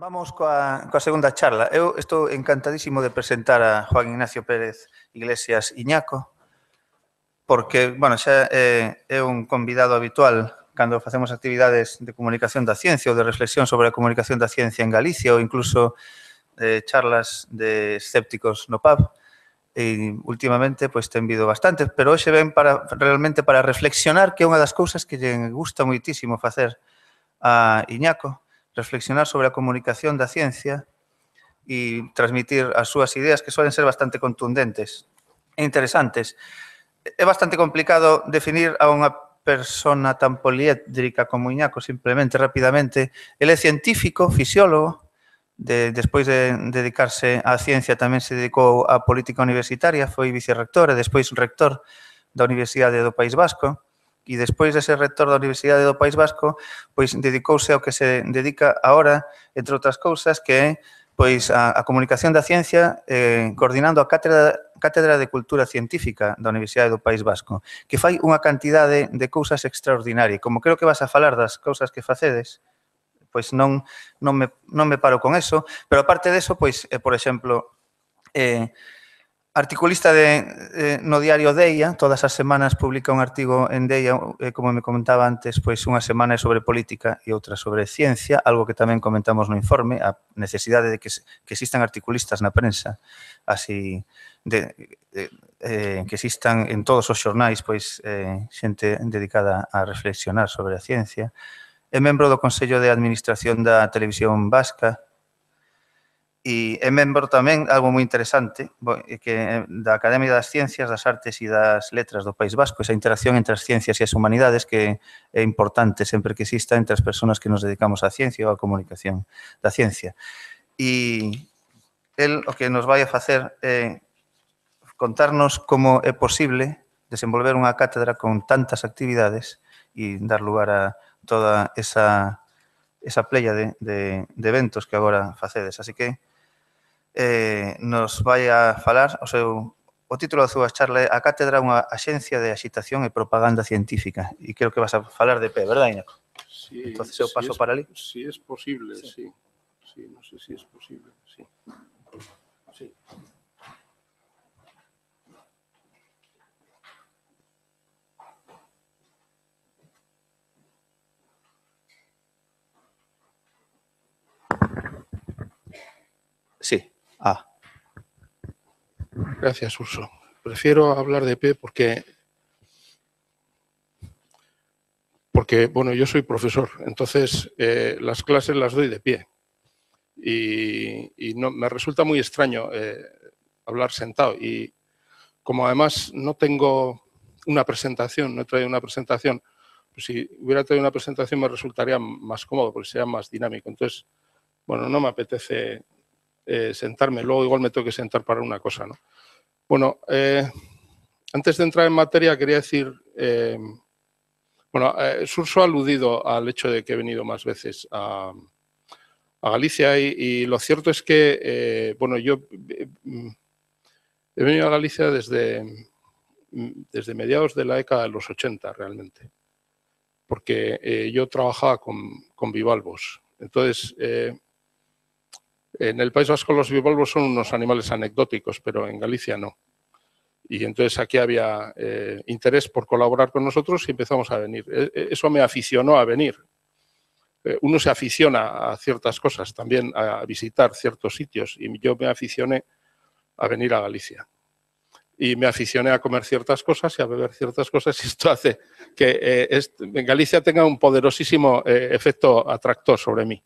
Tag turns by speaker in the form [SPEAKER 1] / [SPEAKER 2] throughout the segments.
[SPEAKER 1] Vamos coa segunda charla. Eu estou encantadísimo de presentar a Juan Ignacio Pérez Iglesias Iñaco, porque, bueno, xa é un convidado habitual cando facemos actividades de comunicación da ciencia ou de reflexión sobre a comunicación da ciencia en Galicia ou incluso charlas de escépticos no pub. E últimamente pois ten vido bastantes, pero hoxe ven realmente para reflexionar, que é unha das cousas que lle gusta moitísimo facer a Iñaco, reflexionar sobre a comunicación da ciencia e transmitir as súas ideas, que suelen ser bastante contundentes e interesantes. É bastante complicado definir a unha persona tan poliédrica como Iñaco, simplemente, rapidamente. Ele é científico, fisiólogo, despois de dedicarse á ciencia tamén se dedicou á política universitaria, foi vicerrector e despois rector da Universidade do País Vasco. E despois de ser rector da Universidade do País Vasco, pois dedicouse ao que se dedica agora, entre outras cousas, que é pois a comunicación da ciencia coordinando a Cátedra de Cultura Científica da Universidade do País Vasco, que fai unha cantidade de cousas extraordinarias. Como creo que vas a falar das cousas que facedes, pois non me paro con eso, pero aparte deso, pois, por exemplo, articulista no diario Deia, todas as semanas publica un artigo en Deia, como me comentaba antes, pois unha semana é sobre política e outra sobre ciencia, algo que tamén comentamos no informe, a necesidade de que existan articulistas na prensa, así que existan en todos os xornais pois xente dedicada a reflexionar sobre a ciencia. É membro do Consello de Administración da Televisión Vasca, e é membro tamén, algo moi interesante, que da Academia das Ciencias, das Artes e das Letras do País Vasco, esa interacción entre as ciencias e as humanidades que é importante sempre que exista entre as persoas que nos dedicamos á ciencia ou á comunicación da ciencia. E el o que nos vai a facer é contarnos como é posible desenvolver unha cátedra con tantas actividades e dar lugar a toda esa playa de eventos que agora facedes. Así que nos vai a falar o título da súa charla é A Cátedra, unha axencia de axitación e propaganda científica. E creo que vas a falar de pé, verdad, Iñaco?
[SPEAKER 2] Sí,
[SPEAKER 1] entonces eu paso para ali.
[SPEAKER 2] Si es posible, sí. Sí, no sé si es posible, sí. Sí.
[SPEAKER 1] Sí.
[SPEAKER 2] Gracias, Urso. Prefiero hablar de pie porque, bueno, yo soy profesor, entonces las clases las doy de pie. Y no, me resulta muy extraño hablar sentado. Y como además no tengo una presentación, no he traído una presentación, pues si hubiera traído una presentación me resultaría más cómodo porque sería más dinámico. Entonces, bueno, no me apetece sentarme. Luego igual me tengo que sentar para una cosa, ¿no? Bueno, antes de entrar en materia quería decir, bueno, Surso ha aludido al hecho de que he venido más veces a Galicia y lo cierto es que, bueno, yo he venido a Galicia desde mediados de la década de los 80 realmente, porque yo trabajaba con bivalvos. Entonces, en el País Vasco los bivalvos son unos animales anecdóticos, pero en Galicia no. Y entonces aquí había interés por colaborar con nosotros y empezamos a venir. Eso me aficionó a venir. Uno se aficiona a ciertas cosas, también a visitar ciertos sitios, y yo me aficioné a venir a Galicia. Y me aficioné a comer ciertas cosas y a beber ciertas cosas, y esto hace que en Galicia tenga un poderosísimo efecto atractor sobre mí.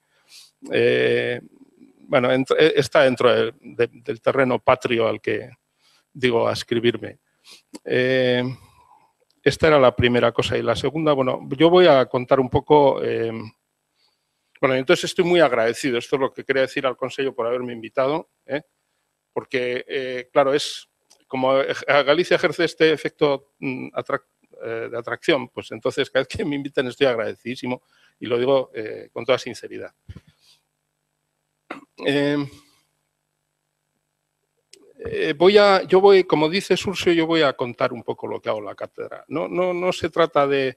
[SPEAKER 2] Bueno, está dentro del terreno patrio al que digo ascribirme. Esta era la primera cosa. Y la segunda, bueno, yo voy a contar un poco. Bueno, entonces estoy muy agradecido. Esto es lo que quería decir al Consejo por haberme invitado, porque, claro, como Galicia ejerce este efecto de atracción, pues entonces cada vez que me invitan estoy agradecidísimo y lo digo con toda sinceridad. Como dice Surso, yo voy a contar un poco lo que hago en la cátedra. No se trata de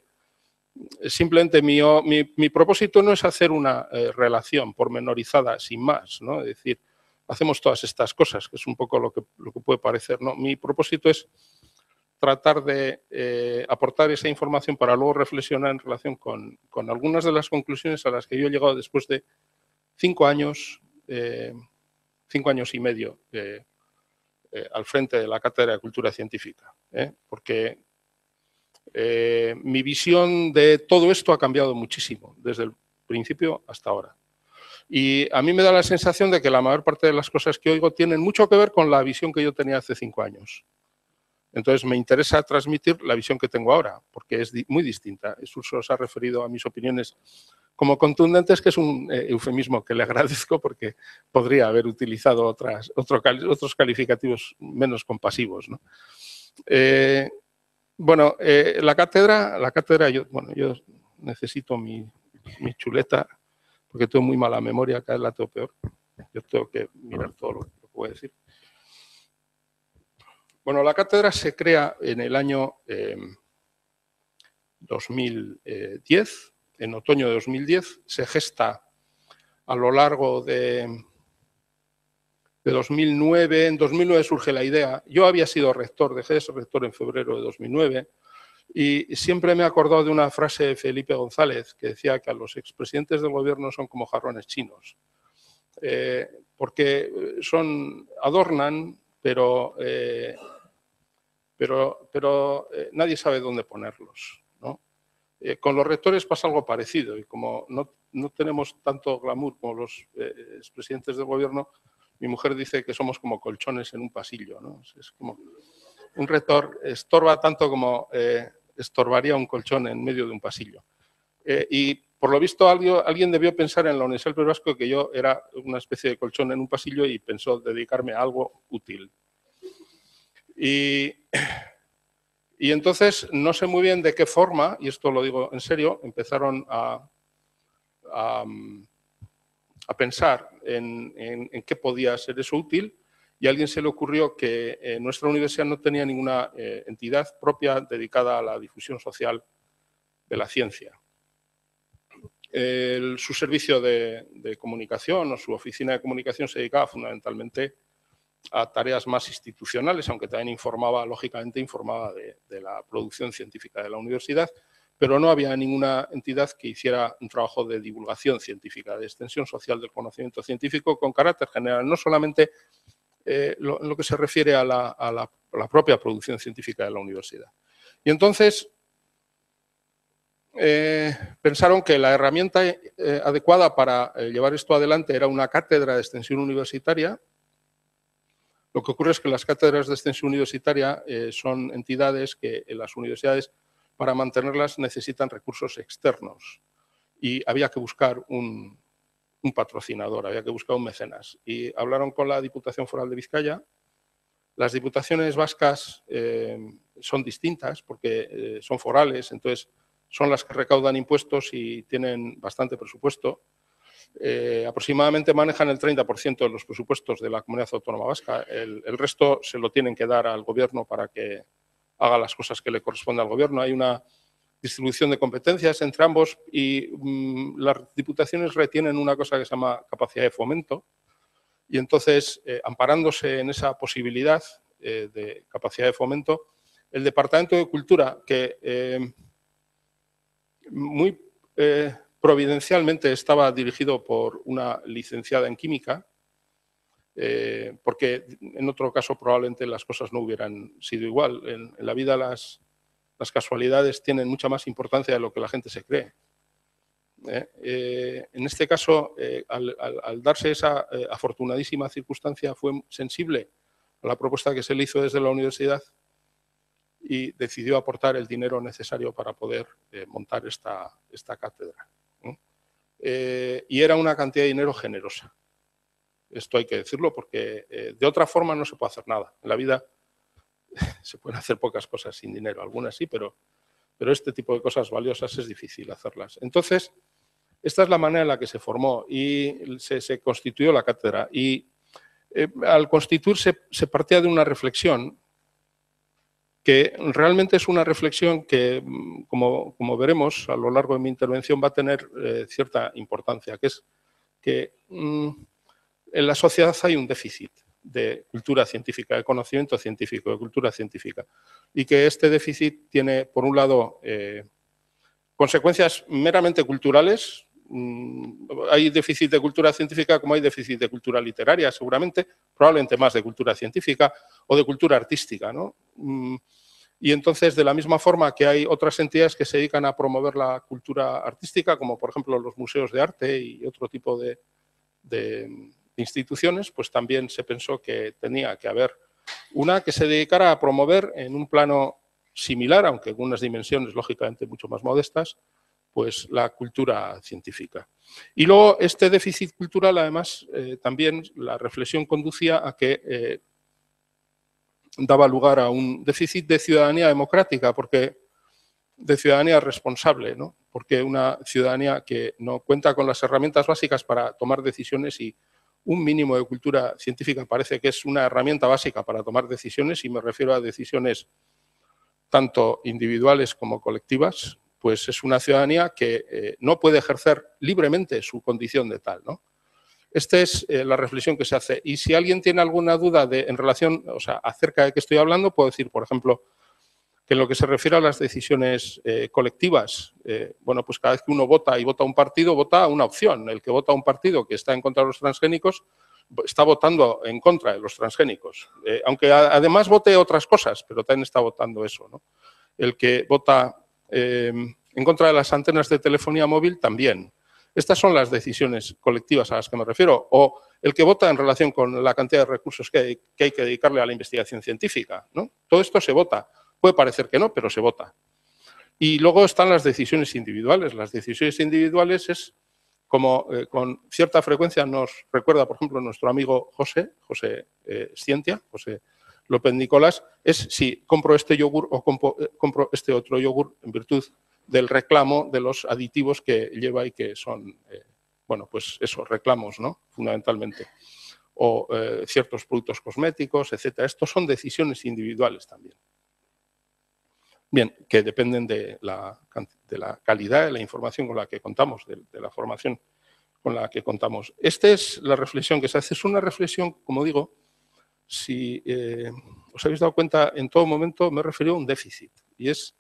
[SPEAKER 2] Simplemente mi propósito no es hacer una relación pormenorizada sin más, ¿no? Es decir, hacemos todas estas cosas, que es un poco lo que puede parecer, ¿no? Mi propósito es tratar de aportar esa información para luego reflexionar en relación con algunas de las conclusiones a las que yo he llegado después de 5 años, 5 años y medio al frente de la Cátedra de Cultura Científica, porque mi visión de todo esto ha cambiado muchísimo, desde el principio hasta ahora. Y a mí me da la sensación de que la mayor parte de las cosas que oigo tienen mucho que ver con la visión que yo tenía hace 5 años. Entonces, me interesa transmitir la visión que tengo ahora, porque es muy distinta. Suso se ha referido a mis opiniones como contundentes, que es un eufemismo que le agradezco porque podría haber utilizado otros calificativos menos compasivos, ¿no? Bueno, la cátedra yo necesito mi chuleta porque tengo muy mala memoria, cada vez la tengo peor. Yo tengo que mirar todo lo que voy a decir. Bueno, la cátedra se crea en el año 2010, en otoño de 2010, se gesta a lo largo de 2009. En 2009 surge la idea. Yo había sido rector, dejé de ser rector en febrero de 2009 y siempre me he acordado de una frase de Felipe González que decía que a los expresidentes del gobierno son como jarrones chinos, porque adornan, pero nadie sabe dónde ponerlos, ¿no? Con los rectores pasa algo parecido y como no tenemos tanto glamour como los expresidentes del gobierno, mi mujer dice que somos como colchones en un pasillo, ¿no? Es como un rector estorba tanto como estorbaría un colchón en medio de un pasillo. Y por lo visto alguien debió pensar en la Universidad del País Vasco que yo era una especie de colchón en un pasillo y pensó dedicarme a algo útil. Y entonces no sé muy bien de qué forma, y esto lo digo en serio, empezaron a pensar en qué podía ser eso útil y a alguien se le ocurrió que nuestra universidad no tenía ninguna entidad propia dedicada a la difusión social de la ciencia. Su servicio de comunicación o su oficina de comunicación se dedicaba fundamentalmente a tareas más institucionales, aunque también lógicamente informaba de la producción científica de la universidad, pero no había ninguna entidad que hiciera un trabajo de divulgación científica, de extensión social del conocimiento científico con carácter general, no solamente lo que se refiere a la propia producción científica de la universidad. Y entonces pensaron que la herramienta adecuada para llevar esto adelante era una cátedra de extensión universitaria. Lo que ocurre es que las cátedras de extensión universitaria son entidades que en las universidades, para mantenerlas, necesitan recursos externos y había que buscar un patrocinador, había que buscar un mecenas. Y hablaron con la Diputación Foral de Vizcaya. Las diputaciones vascas son distintas porque son forales, entonces son las que recaudan impuestos y tienen bastante presupuesto. Aproximadamente manejan el 30% de los presupuestos de la Comunidad Autónoma Vasca. El resto se lo tienen que dar al Gobierno para que haga las cosas que le corresponde al Gobierno. Hay una distribución de competencias entre ambos y las diputaciones retienen una cosa que se llama capacidad de fomento y entonces, amparándose en esa posibilidad de capacidad de fomento, el Departamento de Cultura, que muy providencialmente estaba dirigido por una licenciada en química, porque en otro caso probablemente las cosas no hubieran sido igual. En la vida las casualidades tienen mucha más importancia de lo que la gente se cree. En este caso, al darse esa afortunadísima circunstancia, fue sensible a la propuesta que se le hizo desde la universidad y decidió aportar el dinero necesario para poder montar esta cátedra. Y era una cantidad de dinero generosa. Esto hay que decirlo porque de otra forma no se puede hacer nada. En la vida se pueden hacer pocas cosas sin dinero, algunas sí, pero este tipo de cosas valiosas es difícil hacerlas. Entonces, esta es la manera en la que se formó y se constituyó la cátedra. Y al constituirse se partía de una reflexión que realmente es una reflexión que, como veremos a lo largo de mi intervención, va a tener cierta importancia, que es que en la sociedad hay un déficit de cultura científica, de conocimiento científico, de cultura científica, y que este déficit tiene, por un lado, consecuencias meramente culturales. Hay déficit de cultura científica como hay déficit de cultura literaria, seguramente, probablemente más de cultura científica o de cultura artística, ¿no? Y entonces, de la misma forma que hay otras entidades que se dedican a promover la cultura artística, como por ejemplo los museos de arte y otro tipo de instituciones, pues también se pensó que tenía que haber una que se dedicara a promover en un plano similar, aunque con unas dimensiones lógicamente mucho más modestas, pues la cultura científica. Y luego este déficit cultural, además, también la reflexión conducía a que daba lugar a un déficit de ciudadanía democrática, porque de ciudadanía responsable, ¿no? Porque una ciudadanía que no cuenta con las herramientas básicas para tomar decisiones, y un mínimo de cultura científica parece que es una herramienta básica para tomar decisiones, y me refiero a decisiones tanto individuales como colectivas, pues es una ciudadanía que no puede ejercer libremente su condición de tal, ¿no? Esta es la reflexión que se hace. Y si alguien tiene alguna duda en relación, o sea, acerca de qué estoy hablando, puedo decir, por ejemplo, que en lo que se refiere a las decisiones colectivas, bueno, pues cada vez que uno vota y vota un partido, vota una opción. El que vota un partido que está en contra de los transgénicos está votando en contra de los transgénicos. Aunque además vote otras cosas, pero también está votando eso, ¿no? El que vota en contra de las antenas de telefonía móvil también. Estas son las decisiones colectivas a las que me refiero. O el que vota en relación con la cantidad de recursos que hay que dedicarle a la investigación científica, ¿no? Todo esto se vota. Puede parecer que no, pero se vota. Y luego están las decisiones individuales. Las decisiones individuales es como con cierta frecuencia nos recuerda, por ejemplo, nuestro amigo José Scientia, José López Nicolás, es si compro este yogur o compro este otro yogur en virtud del reclamo de los aditivos que lleva y que son, bueno, pues esos reclamos, ¿no? Fundamentalmente. O ciertos productos cosméticos, etcétera. Estos son decisiones individuales también. Bien, que dependen de la calidad de la información con la que contamos, de la formación con la que contamos. Esta es la reflexión que se hace. Es una reflexión, como digo, si os habéis dado cuenta, en todo momento me he referido a un déficit. Y es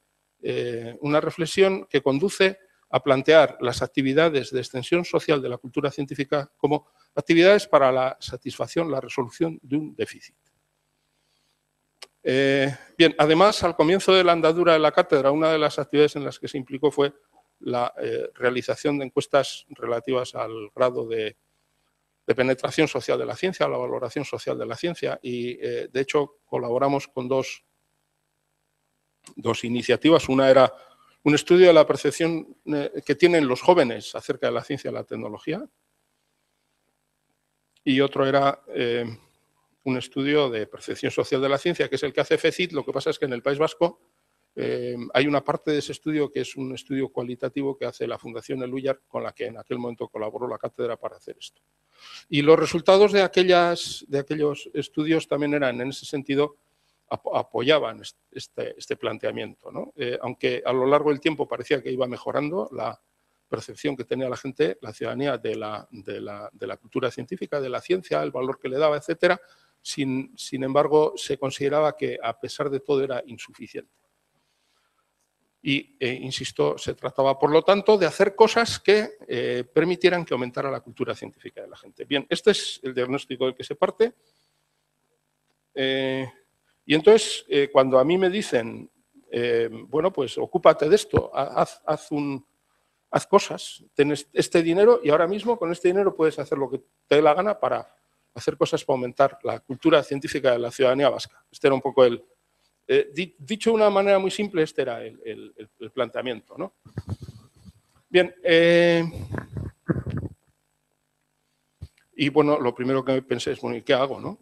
[SPEAKER 2] una reflexión que conduce a plantear las actividades de extensión social de la cultura científica como actividades para la satisfacción, la resolución de un déficit. Bien, además, al comienzo de la andadura de la cátedra, una de las actividades en las que se implicó fue la realización de encuestas relativas al grado de penetración social de la ciencia, a la valoración social de la ciencia, y de hecho colaboramos con dos iniciativas. Una era un estudio de la percepción que tienen los jóvenes acerca de la ciencia y la tecnología, y otro era un estudio de percepción social de la ciencia, que es el que hace FECIT. Lo que pasa es que en el País Vasco hay una parte de ese estudio que es un estudio cualitativo que hace la Fundación Eluyar, con la que en aquel momento colaboró la cátedra para hacer esto. Y los resultados de aquellos estudios también eran, en ese sentido, apoyaban este planteamiento, ¿no? Aunque a lo largo del tiempo parecía que iba mejorando la percepción que tenía la gente, la ciudadanía, de la cultura científica, de la ciencia, el valor que le daba, etcétera. Sin embargo, se consideraba que, a pesar de todo, era insuficiente. Y, insisto, se trataba, por lo tanto, de hacer cosas que permitieran que aumentara la cultura científica de la gente. Bien, este es el diagnóstico del que se parte. Y entonces, cuando a mí me dicen, bueno, pues ocúpate de esto, haz cosas, tienes este dinero y ahora mismo con este dinero puedes hacer lo que te dé la gana para hacer cosas para aumentar la cultura científica de la ciudadanía vasca. Este era un poco el... dicho de una manera muy simple, este era el planteamiento, ¿no? Bien. Y bueno, lo primero que pensé es, bueno, ¿y qué hago, no?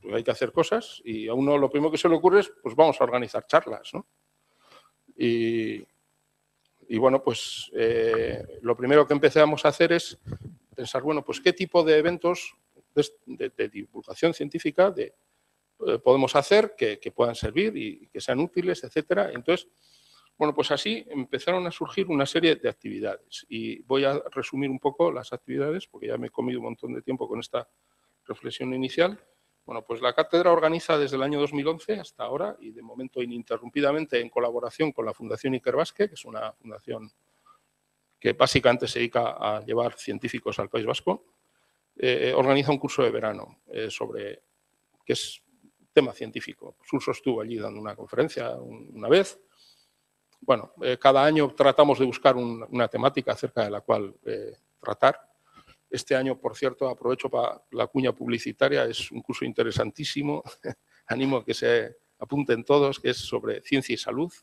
[SPEAKER 2] Pues hay que hacer cosas y a uno lo primero que se le ocurre es, pues vamos a organizar charlas, ¿no? Y bueno, pues lo primero que empezamos a hacer es pensar, bueno, pues qué tipo de eventos de divulgación científica, podemos hacer que puedan servir y que sean útiles, etcétera. Entonces, bueno, pues así empezaron a surgir una serie de actividades y voy a resumir un poco las actividades porque ya me he comido un montón de tiempo con esta reflexión inicial. Bueno, pues la cátedra organiza desde el año 2011 hasta ahora y de momento ininterrumpidamente en colaboración con la Fundación Ikerbasque, que es una fundación que básicamente se dedica a llevar científicos al País Vasco, organiza un curso de verano que es tema científico. Surso estuvo allí dando una conferencia una vez. Bueno, cada año tratamos de buscar una temática acerca de la cual tratar. Este año, por cierto, aprovecho para la cuña publicitaria, es un curso interesantísimo, animo a que se apunten todos, que es sobre ciencia y salud,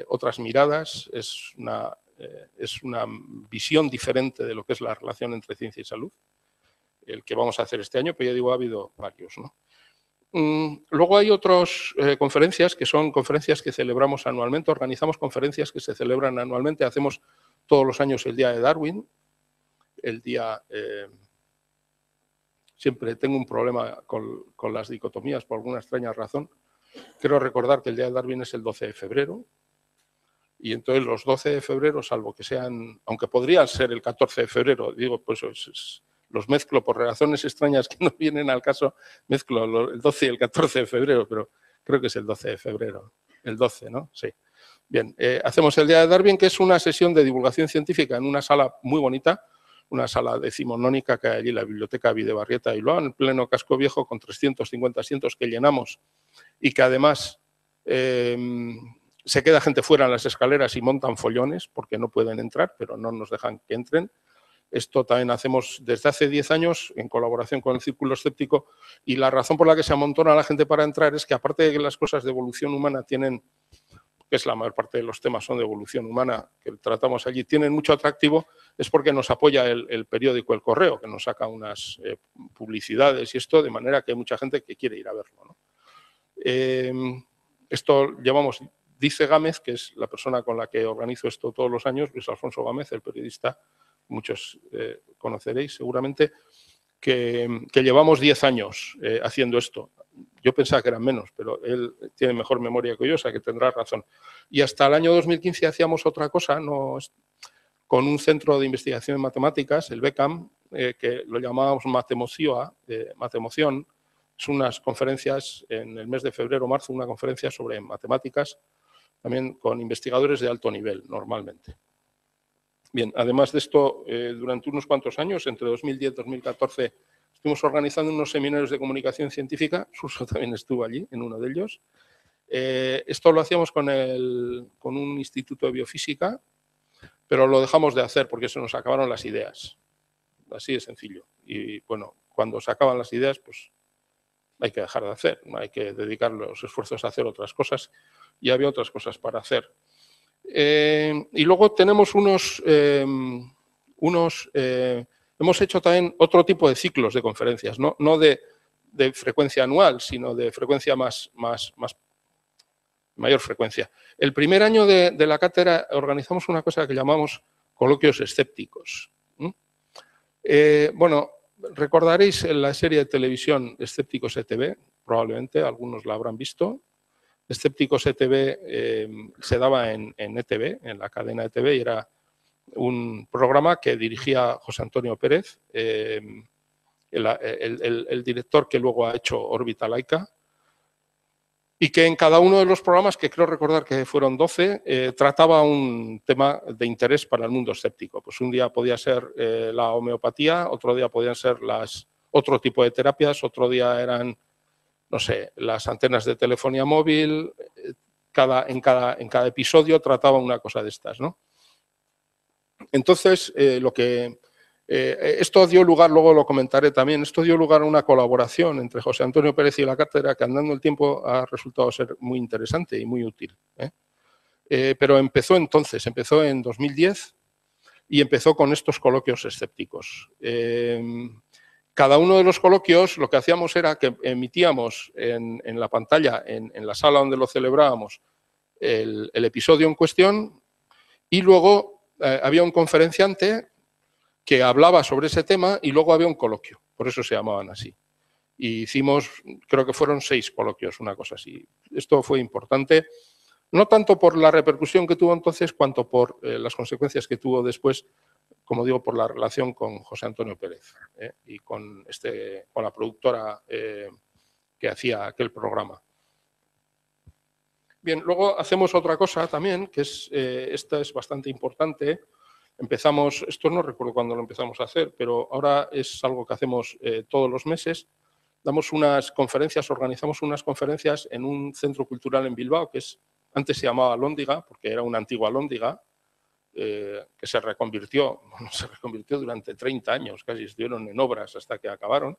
[SPEAKER 2] otras miradas, es una visión diferente de lo que es la relación entre ciencia y salud, el que vamos a hacer este año, pero ya digo, ha habido varios, ¿no? Luego hay otras conferencias que son conferencias que celebramos anualmente, organizamos conferencias que se celebran anualmente, hacemos todos los años el Día de Darwin, el día... siempre tengo un problema con las dicotomías por alguna extraña razón. Quiero recordar que el Día de Darwin es el 12 de febrero y entonces los 12 de febrero, salvo que sean, aunque podrían ser el 14 de febrero, digo, pues los mezclo por razones extrañas que no vienen al caso, mezclo el 12 y el 14 de febrero, pero creo que es el 12 de febrero, el 12, ¿no? Sí. Bien, hacemos el Día de Darwin, que es una sesión de divulgación científica en una sala muy bonita, una sala decimonónica que hay allí en la Biblioteca Videbarrieta de Iloa, en pleno casco viejo, con 350 asientos que llenamos y que además se queda gente fuera en las escaleras y montan follones porque no pueden entrar, pero no nos dejan que entren. Esto también hacemos desde hace 10 años en colaboración con el Círculo Escéptico y la razón por la que se amontona la gente para entrar es que aparte de que las cosas de evolución humana tienen, que es la mayor parte de los temas son de evolución humana que tratamos allí, tienen mucho atractivo, es porque nos apoya el periódico El Correo, que nos saca unas publicidades y esto, de manera que hay mucha gente que quiere ir a verlo, ¿no? Esto llevamos, dice Gámez, que es la persona con la que organizo esto todos los años, Luis Alfonso Gámez, el periodista, muchos conoceréis seguramente, que llevamos 10 años haciendo esto. Yo pensaba que eran menos, pero él tiene mejor memoria que yo, o sea que tendrá razón. Y hasta el año 2015 hacíamos otra cosa, con un centro de investigación en matemáticas, el BECAM, que lo llamábamos Matemoción. Es unas conferencias en el mes de febrero o marzo, una conferencia sobre matemáticas, también con investigadores de alto nivel, normalmente. Bien, además de esto, durante unos cuantos años, entre 2010 y 2014, estuvimos organizando unos seminarios de comunicación científica, Suso también estuvo allí, en uno de ellos. Esto lo hacíamos con un instituto de biofísica, pero lo dejamos de hacer porque se nos acabaron las ideas. Así de sencillo. Y bueno, cuando se acaban las ideas, pues hay que dejar de hacer, hay que dedicar los esfuerzos a hacer otras cosas y había otras cosas para hacer. Y luego tenemos hemos hecho también otro tipo de ciclos de conferencias, no de frecuencia anual, sino de frecuencia mayor frecuencia. El primer año de la cátedra organizamos una cosa que llamamos coloquios escépticos. Bueno, recordaréis en la serie de televisión Escépticos ETV, probablemente algunos la habrán visto. Escépticos ETV se daba en ETV, en la cadena ETV, y era un programa que dirigía José Antonio Pérez, el director que luego ha hecho Órbita Laica, y que en cada uno de los programas, que creo recordar que fueron 12, trataba un tema de interés para el mundo escéptico. Pues un día podía ser la homeopatía, otro día podían ser otro tipo de terapias, otro día eran, no sé, las antenas de telefonía móvil. En cada episodio trataba una cosa de estas, ¿no? Entonces, esto dio lugar, luego lo comentaré también, esto dio lugar a una colaboración entre José Antonio Pérez y la cátedra que andando el tiempo ha resultado ser muy interesante y muy útil. Pero empezó en 2010 y empezó con estos coloquios escépticos. Cada uno de los coloquios lo que hacíamos era que emitíamos en la pantalla, en la sala donde lo celebrábamos, el episodio en cuestión y luego había un conferenciante que hablaba sobre ese tema y luego había un coloquio, por eso se llamaban así. y hicimos, creo que fueron 6 coloquios, una cosa así. Esto fue importante, no tanto por la repercusión que tuvo entonces, cuanto por las consecuencias que tuvo después, como digo, por la relación con José Antonio Pérez y con la productora que hacía aquel programa. Bien, luego hacemos otra cosa también, que es, esta es bastante importante. Empezamos, esto no recuerdo cuándo lo empezamos a hacer, pero ahora es algo que hacemos todos los meses. Damos unas conferencias, organizamos unas conferencias en un centro cultural en Bilbao, que antes se llamaba Alhóndiga, porque era una antigua Alhóndiga, que se reconvirtió durante 30 años, casi estuvieron en obras hasta que acabaron.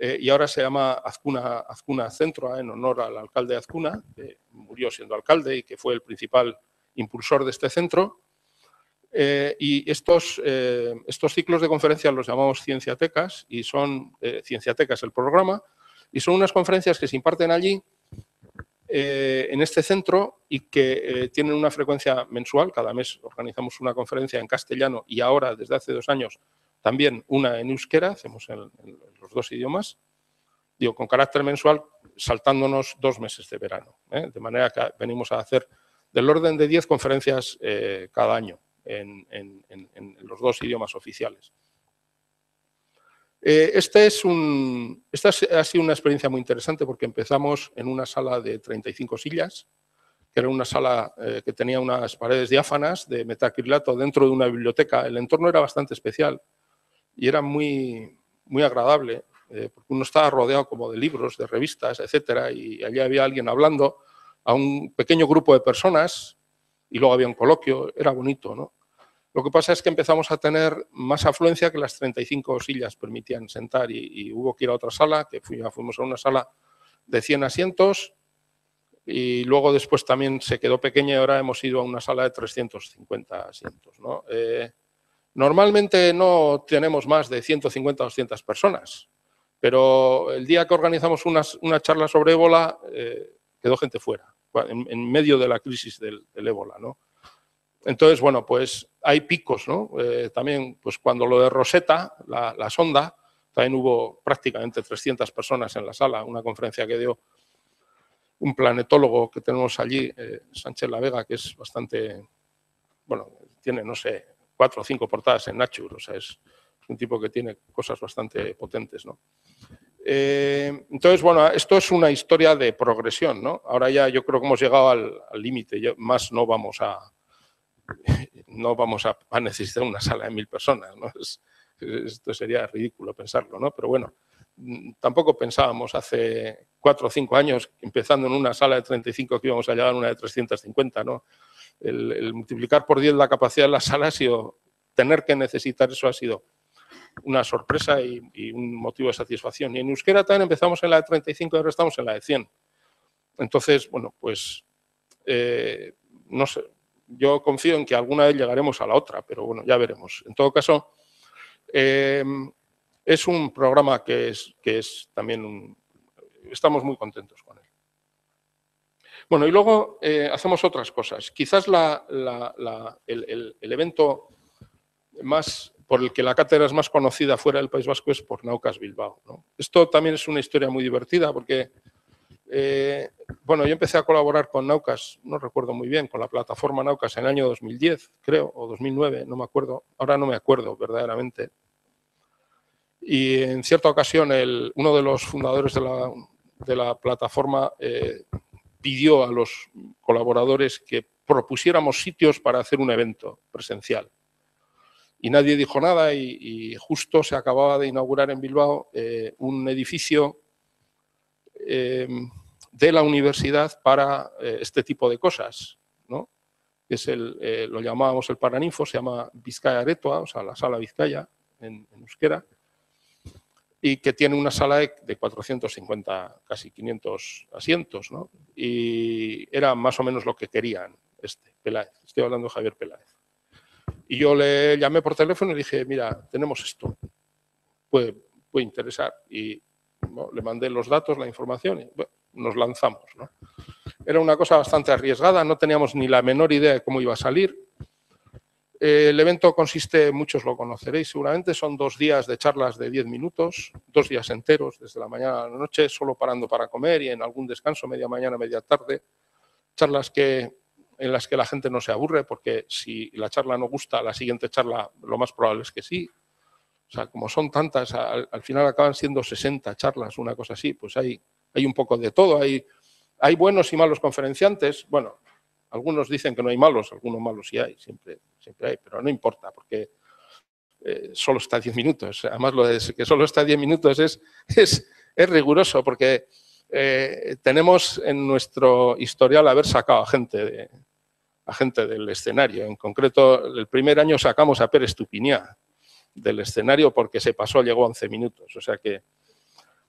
[SPEAKER 2] Y ahora se llama Azcuna Centro, en honor al alcalde de Azcuna, que murió siendo alcalde y que fue el principal impulsor de este centro. Y estos ciclos de conferencias los llamamos Cienciatecas, y son Cienciatecas el programa, y son unas conferencias que se imparten allí en este centro y que tienen una frecuencia mensual. Cada mes organizamos una conferencia en castellano y ahora, desde hace 2 años, también una en euskera, hacemos en los 2 idiomas, digo, con carácter mensual, saltándonos 2 meses de verano. De manera que venimos a hacer del orden de 10 conferencias cada año en los 2 idiomas oficiales. Esta ha sido una experiencia muy interesante porque empezamos en una sala de 35 sillas, que era una sala que tenía unas paredes diáfanas de metacrilato dentro de una biblioteca. El entorno era bastante especial y era muy, muy agradable, porque uno estaba rodeado como de libros, de revistas, etcétera, y allí había alguien hablando a un pequeño grupo de personas y luego había un coloquio. Era bonito, ¿no? Lo que pasa es que empezamos a tener más afluencia que las 35 sillas permitían sentar y hubo que ir a otra sala, que fuimos a una sala de 100 asientos y luego después también se quedó pequeña y ahora hemos ido a una sala de 350 asientos, ¿no? Normalmente no tenemos más de 150 o 200 personas, pero el día que organizamos una charla sobre ébola quedó gente fuera, en medio de la crisis del ébola, ¿no? Entonces, bueno, pues hay picos, ¿no? También, pues cuando lo de Rosetta, la sonda, también hubo prácticamente 300 personas en la sala, una conferencia que dio un planetólogo que tenemos allí, Sánchez La Vega, que es bastante, bueno, tiene, no sé, 4 o 5 portadas en Nature, o sea, es un tipo que tiene cosas bastante potentes, ¿no? Entonces, bueno, esto es una historia de progresión, ¿no? Ahora ya yo creo que hemos llegado al límite, más no vamos a necesitar una sala de 1000 personas, ¿no? Esto sería ridículo pensarlo, ¿no? Pero bueno, tampoco pensábamos hace 4 o 5 años, empezando en una sala de 35, que íbamos a llegar a una de 350, ¿no? El multiplicar por 10 la capacidad de la sala ha sido, tener que necesitar eso ha sido una sorpresa y un motivo de satisfacción. Y en euskera también empezamos en la de 35 y ahora estamos en la de 100. Entonces, bueno, pues no sé, yo confío en que alguna vez llegaremos a la otra, pero bueno, ya veremos. En todo caso, es un programa que es también estamos muy contentos con él. Bueno, y luego hacemos otras cosas. Quizás el evento más por el que la cátedra es más conocida fuera del País Vasco es por Naucas Bilbao, ¿no? Esto también es una historia muy divertida porque, bueno, yo empecé a colaborar con Naucas, no recuerdo muy bien, con la plataforma Naucas en el año 2010, creo, o 2009, no me acuerdo, ahora no me acuerdo verdaderamente. Y en cierta ocasión uno de los fundadores de la plataforma pidió a los colaboradores que propusiéramos sitios para hacer un evento presencial. Y nadie dijo nada y justo se acababa de inaugurar en Bilbao un edificio de la universidad para este tipo de cosas, ¿no? Es lo llamábamos el Paraninfo, se llama Vizcaya Aretoa, o sea, la sala Vizcaya en euskera, y que tiene una sala de 450, casi 500 asientos, ¿no? Y era más o menos lo que querían Peláez. Estoy hablando de Javier Peláez. Y yo le llamé por teléfono y le dije, mira, tenemos esto, puede interesar. Y bueno, le mandé los datos, la información, y bueno, nos lanzamos, ¿no? Era una cosa bastante arriesgada, no teníamos ni la menor idea de cómo iba a salir. El evento consiste, muchos lo conoceréis seguramente, son 2 días de charlas de 10 minutos, 2 días enteros, desde la mañana a la noche, solo parando para comer y en algún descanso, media mañana, media tarde. Charlas en las que la gente no se aburre, porque si la charla no gusta, la siguiente charla lo más probable es que sí. O sea, como son tantas, al final acaban siendo 60 charlas, una cosa así, pues hay un poco de todo. Hay buenos y malos conferenciantes. Bueno, algunos dicen que no hay malos, algunos malos sí hay, siempre hay, pero no importa, porque solo está 10 minutos. Además, lo de que solo está 10 minutos es riguroso, porque tenemos en nuestro historial haber sacado a gente del escenario. En concreto, el primer año sacamos a Pérez Tupiñá del escenario porque se pasó, llegó a 11 minutos. O sea que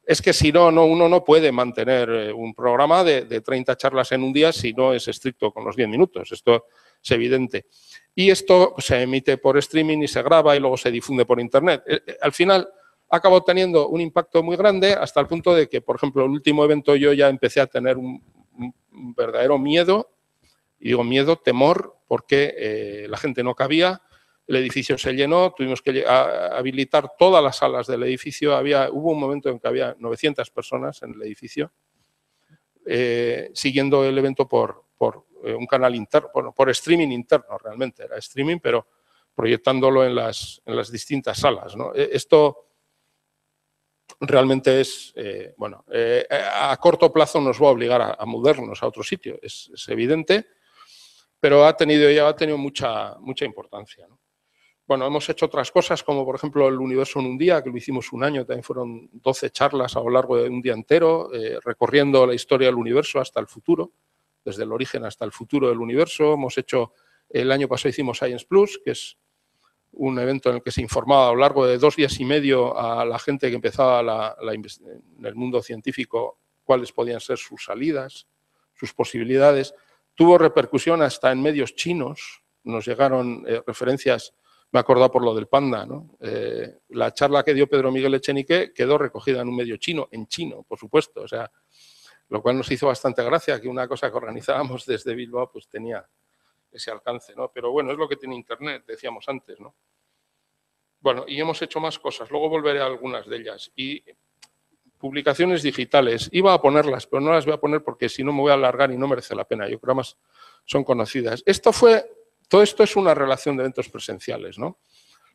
[SPEAKER 2] es que si no, uno no puede mantener un programa de 30 charlas en un día si no es estricto con los 10 minutos. Esto es evidente. Y esto se emite por streaming y se graba y luego se difunde por internet. Al final acabó teniendo un impacto muy grande hasta el punto de que, por ejemplo, el último evento yo ya empecé a tener un verdadero miedo, y digo miedo, temor, porque la gente no cabía. El edificio se llenó, tuvimos que habilitar todas las salas del edificio. Hubo un momento en que había 900 personas en el edificio, siguiendo el evento por un canal interno, bueno, por streaming interno realmente, era streaming, pero proyectándolo en las distintas salas, ¿no? Esto realmente es, a corto plazo nos va a obligar a mudarnos a otro sitio, es evidente, pero ha tenido mucha importancia, ¿no? Bueno, hemos hecho otras cosas, como por ejemplo el Universo en un día, que lo hicimos un año, también fueron 12 charlas a lo largo de un día entero, recorriendo la historia del universo hasta el futuro, desde el origen hasta el futuro del universo. El año pasado hicimos Science Plus, que es un evento en el que se informaba a lo largo de 2 días y medio a la gente que empezaba en el mundo científico cuáles podían ser sus salidas, sus posibilidades. Tuvo repercusión hasta en medios chinos, nos llegaron referencias. Me he acordado por lo del panda, ¿no? La charla que dio Pedro Miguel Echenique quedó recogida en un medio chino, en chino, por supuesto. O sea, lo cual nos hizo bastante gracia que una cosa que organizábamos desde Bilbao pues tenía ese alcance, ¿no? Pero bueno, es lo que tiene Internet, decíamos antes, ¿no? Bueno, y hemos hecho más cosas. Luego volveré a algunas de ellas. Y publicaciones digitales. Iba a ponerlas, pero no las voy a poner porque si no me voy a alargar y no merece la pena. Yo creo que más son conocidas. Todo esto es una relación de eventos presenciales, ¿no?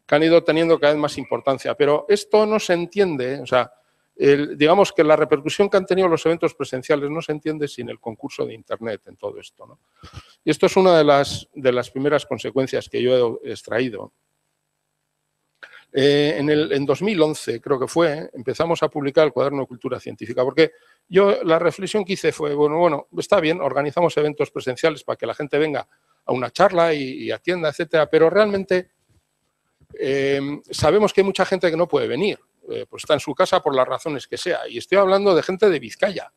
[SPEAKER 2] Que han ido teniendo cada vez más importancia, pero esto no se entiende, o sea, digamos que la repercusión que han tenido los eventos presenciales no se entiende sin el concurso de Internet en todo esto, ¿no? Y esto es una de las primeras consecuencias que yo he extraído. En 2011, creo que fue, empezamos a publicar el Cuaderno de Cultura Científica, porque la reflexión que hice fue, bueno, está bien, organizamos eventos presenciales para que la gente venga a una charla y atienda, etcétera, pero realmente sabemos que hay mucha gente que no puede venir, pues está en su casa por las razones que sea, y estoy hablando de gente de Vizcaya,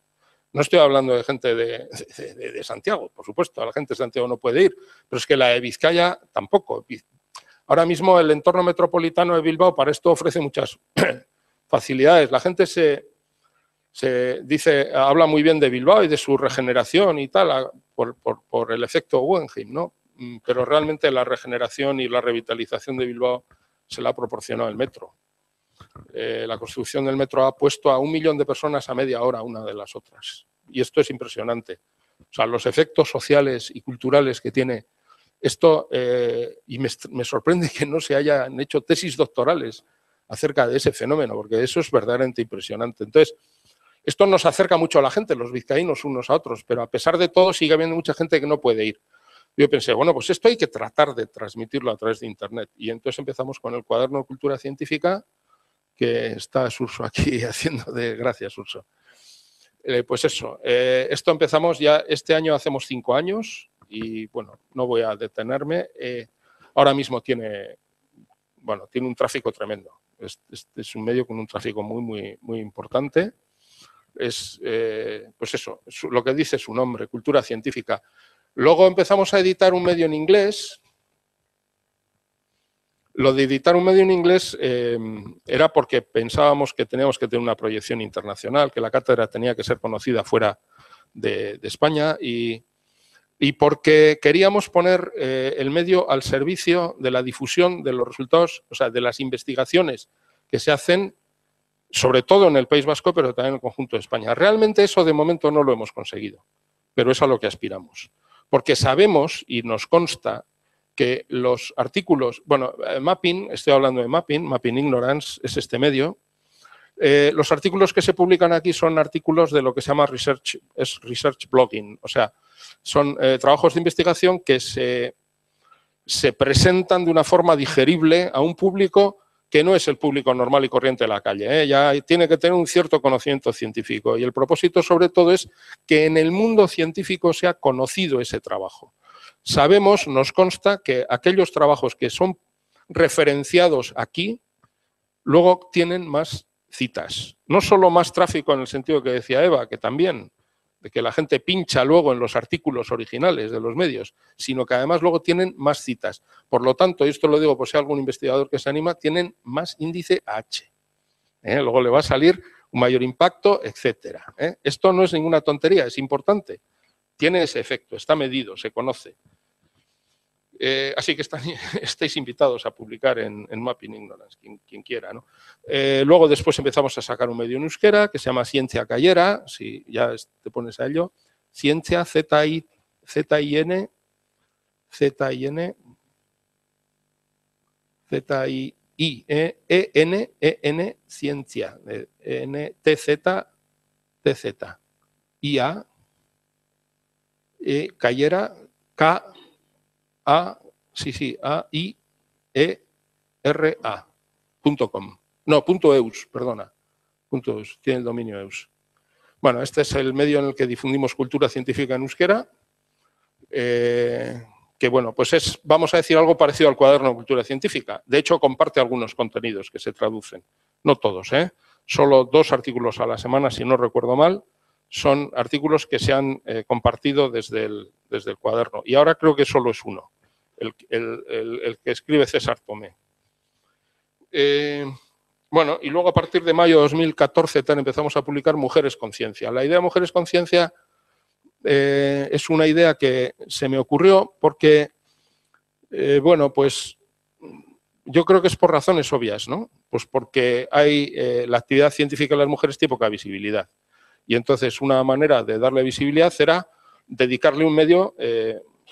[SPEAKER 2] no estoy hablando de gente de Santiago, por supuesto, la gente de Santiago no puede ir, pero es que la de Vizcaya tampoco. Ahora mismo el entorno metropolitano de Bilbao para esto ofrece muchas facilidades. La gente habla muy bien de Bilbao y de su regeneración y tal, por el efecto Guggenheim, ¿no? Pero realmente la regeneración y la revitalización de Bilbao se la ha proporcionado el metro. La construcción del metro ha puesto a 1 millón de personas a media hora una de las otras. Y esto es impresionante. O sea, los efectos sociales y culturales que tiene esto, y me sorprende que no se hayan hecho tesis doctorales acerca de ese fenómeno, porque eso es verdaderamente impresionante. Entonces, esto nos acerca mucho a la gente, los vizcaínos unos a otros, pero a pesar de todo sigue habiendo mucha gente que no puede ir. Yo pensé, bueno, pues esto hay que tratar de transmitirlo a través de Internet. Y entonces empezamos con el Cuaderno de Cultura Científica, que está Surso aquí haciendo de... Gracias, Surso. Pues eso, esto empezamos ya, este año hacemos 5 años y, bueno, no voy a detenerme. Ahora mismo tiene un tráfico tremendo. Es un medio con un tráfico muy importante. Pues eso, lo que dice su nombre, Cultura Científica. Luego empezamos a editar un medio en inglés. Lo de editar un medio en inglés era porque pensábamos que teníamos que tener una proyección internacional, que la cátedra tenía que ser conocida fuera de España y y porque queríamos poner el medio al servicio de la difusión de los resultados, o sea, de las investigaciones que se hacen, sobre todo en el País Vasco, pero también en el conjunto de España. Realmente eso de momento no lo hemos conseguido, pero es a lo que aspiramos. Porque sabemos y nos consta que los artículos, bueno, Mapping, estoy hablando de Mapping Ignorance es este medio. Los artículos que se publican aquí son artículos de lo que se llama research blogging, o sea, son trabajos de investigación que se presentan de una forma digerible a un público que no es el público normal y corriente de la calle, ya tiene que tener un cierto conocimiento científico y el propósito sobre todo es que en el mundo científico sea conocido ese trabajo. Sabemos, nos consta que aquellos trabajos que son referenciados aquí luego tienen más citas, no solo más tráfico en el sentido que decía Eva, que también, de que la gente pincha luego en los artículos originales de los medios, sino que además luego tienen más citas. Por lo tanto, y esto lo digo por si hay algún investigador que se anima, tienen más índice H. Luego le va a salir un mayor impacto, etcétera. Esto no es ninguna tontería, es importante. Tiene ese efecto, está medido, se conoce. Así que estáis invitados a publicar en Mapping Ignorance, quien quiera, ¿no? Luego después empezamos a sacar un medio en euskera que se llama Ciencia Cayera, si ya te pones a ello. Ciencia, Z-I-N, Z-I-E-N, Ciencia, N-T-Z, I-A, Cayera, A-I-E-R-A.com. No, .eus, perdona. .eus, tiene el dominio eus. Bueno, este es el medio en el que difundimos cultura científica en euskera, que bueno, pues vamos a decir, algo parecido al cuaderno de cultura científica. De hecho, comparte algunos contenidos que se traducen. No todos, solo 2 artículos a la semana, si no recuerdo mal, son artículos que se han compartido desde el cuaderno. Y ahora creo que solo es uno. El que escribe César Tomé. Bueno, y luego a partir de mayo de 2014 empezamos a publicar Mujeres con Ciencia. La idea de Mujeres con Ciencia es una idea que se me ocurrió porque, bueno, pues yo creo que es por razones obvias, ¿no? Pues porque hay la actividad científica de las mujeres tiene poca visibilidad. Y entonces una manera de darle visibilidad era dedicarle un medio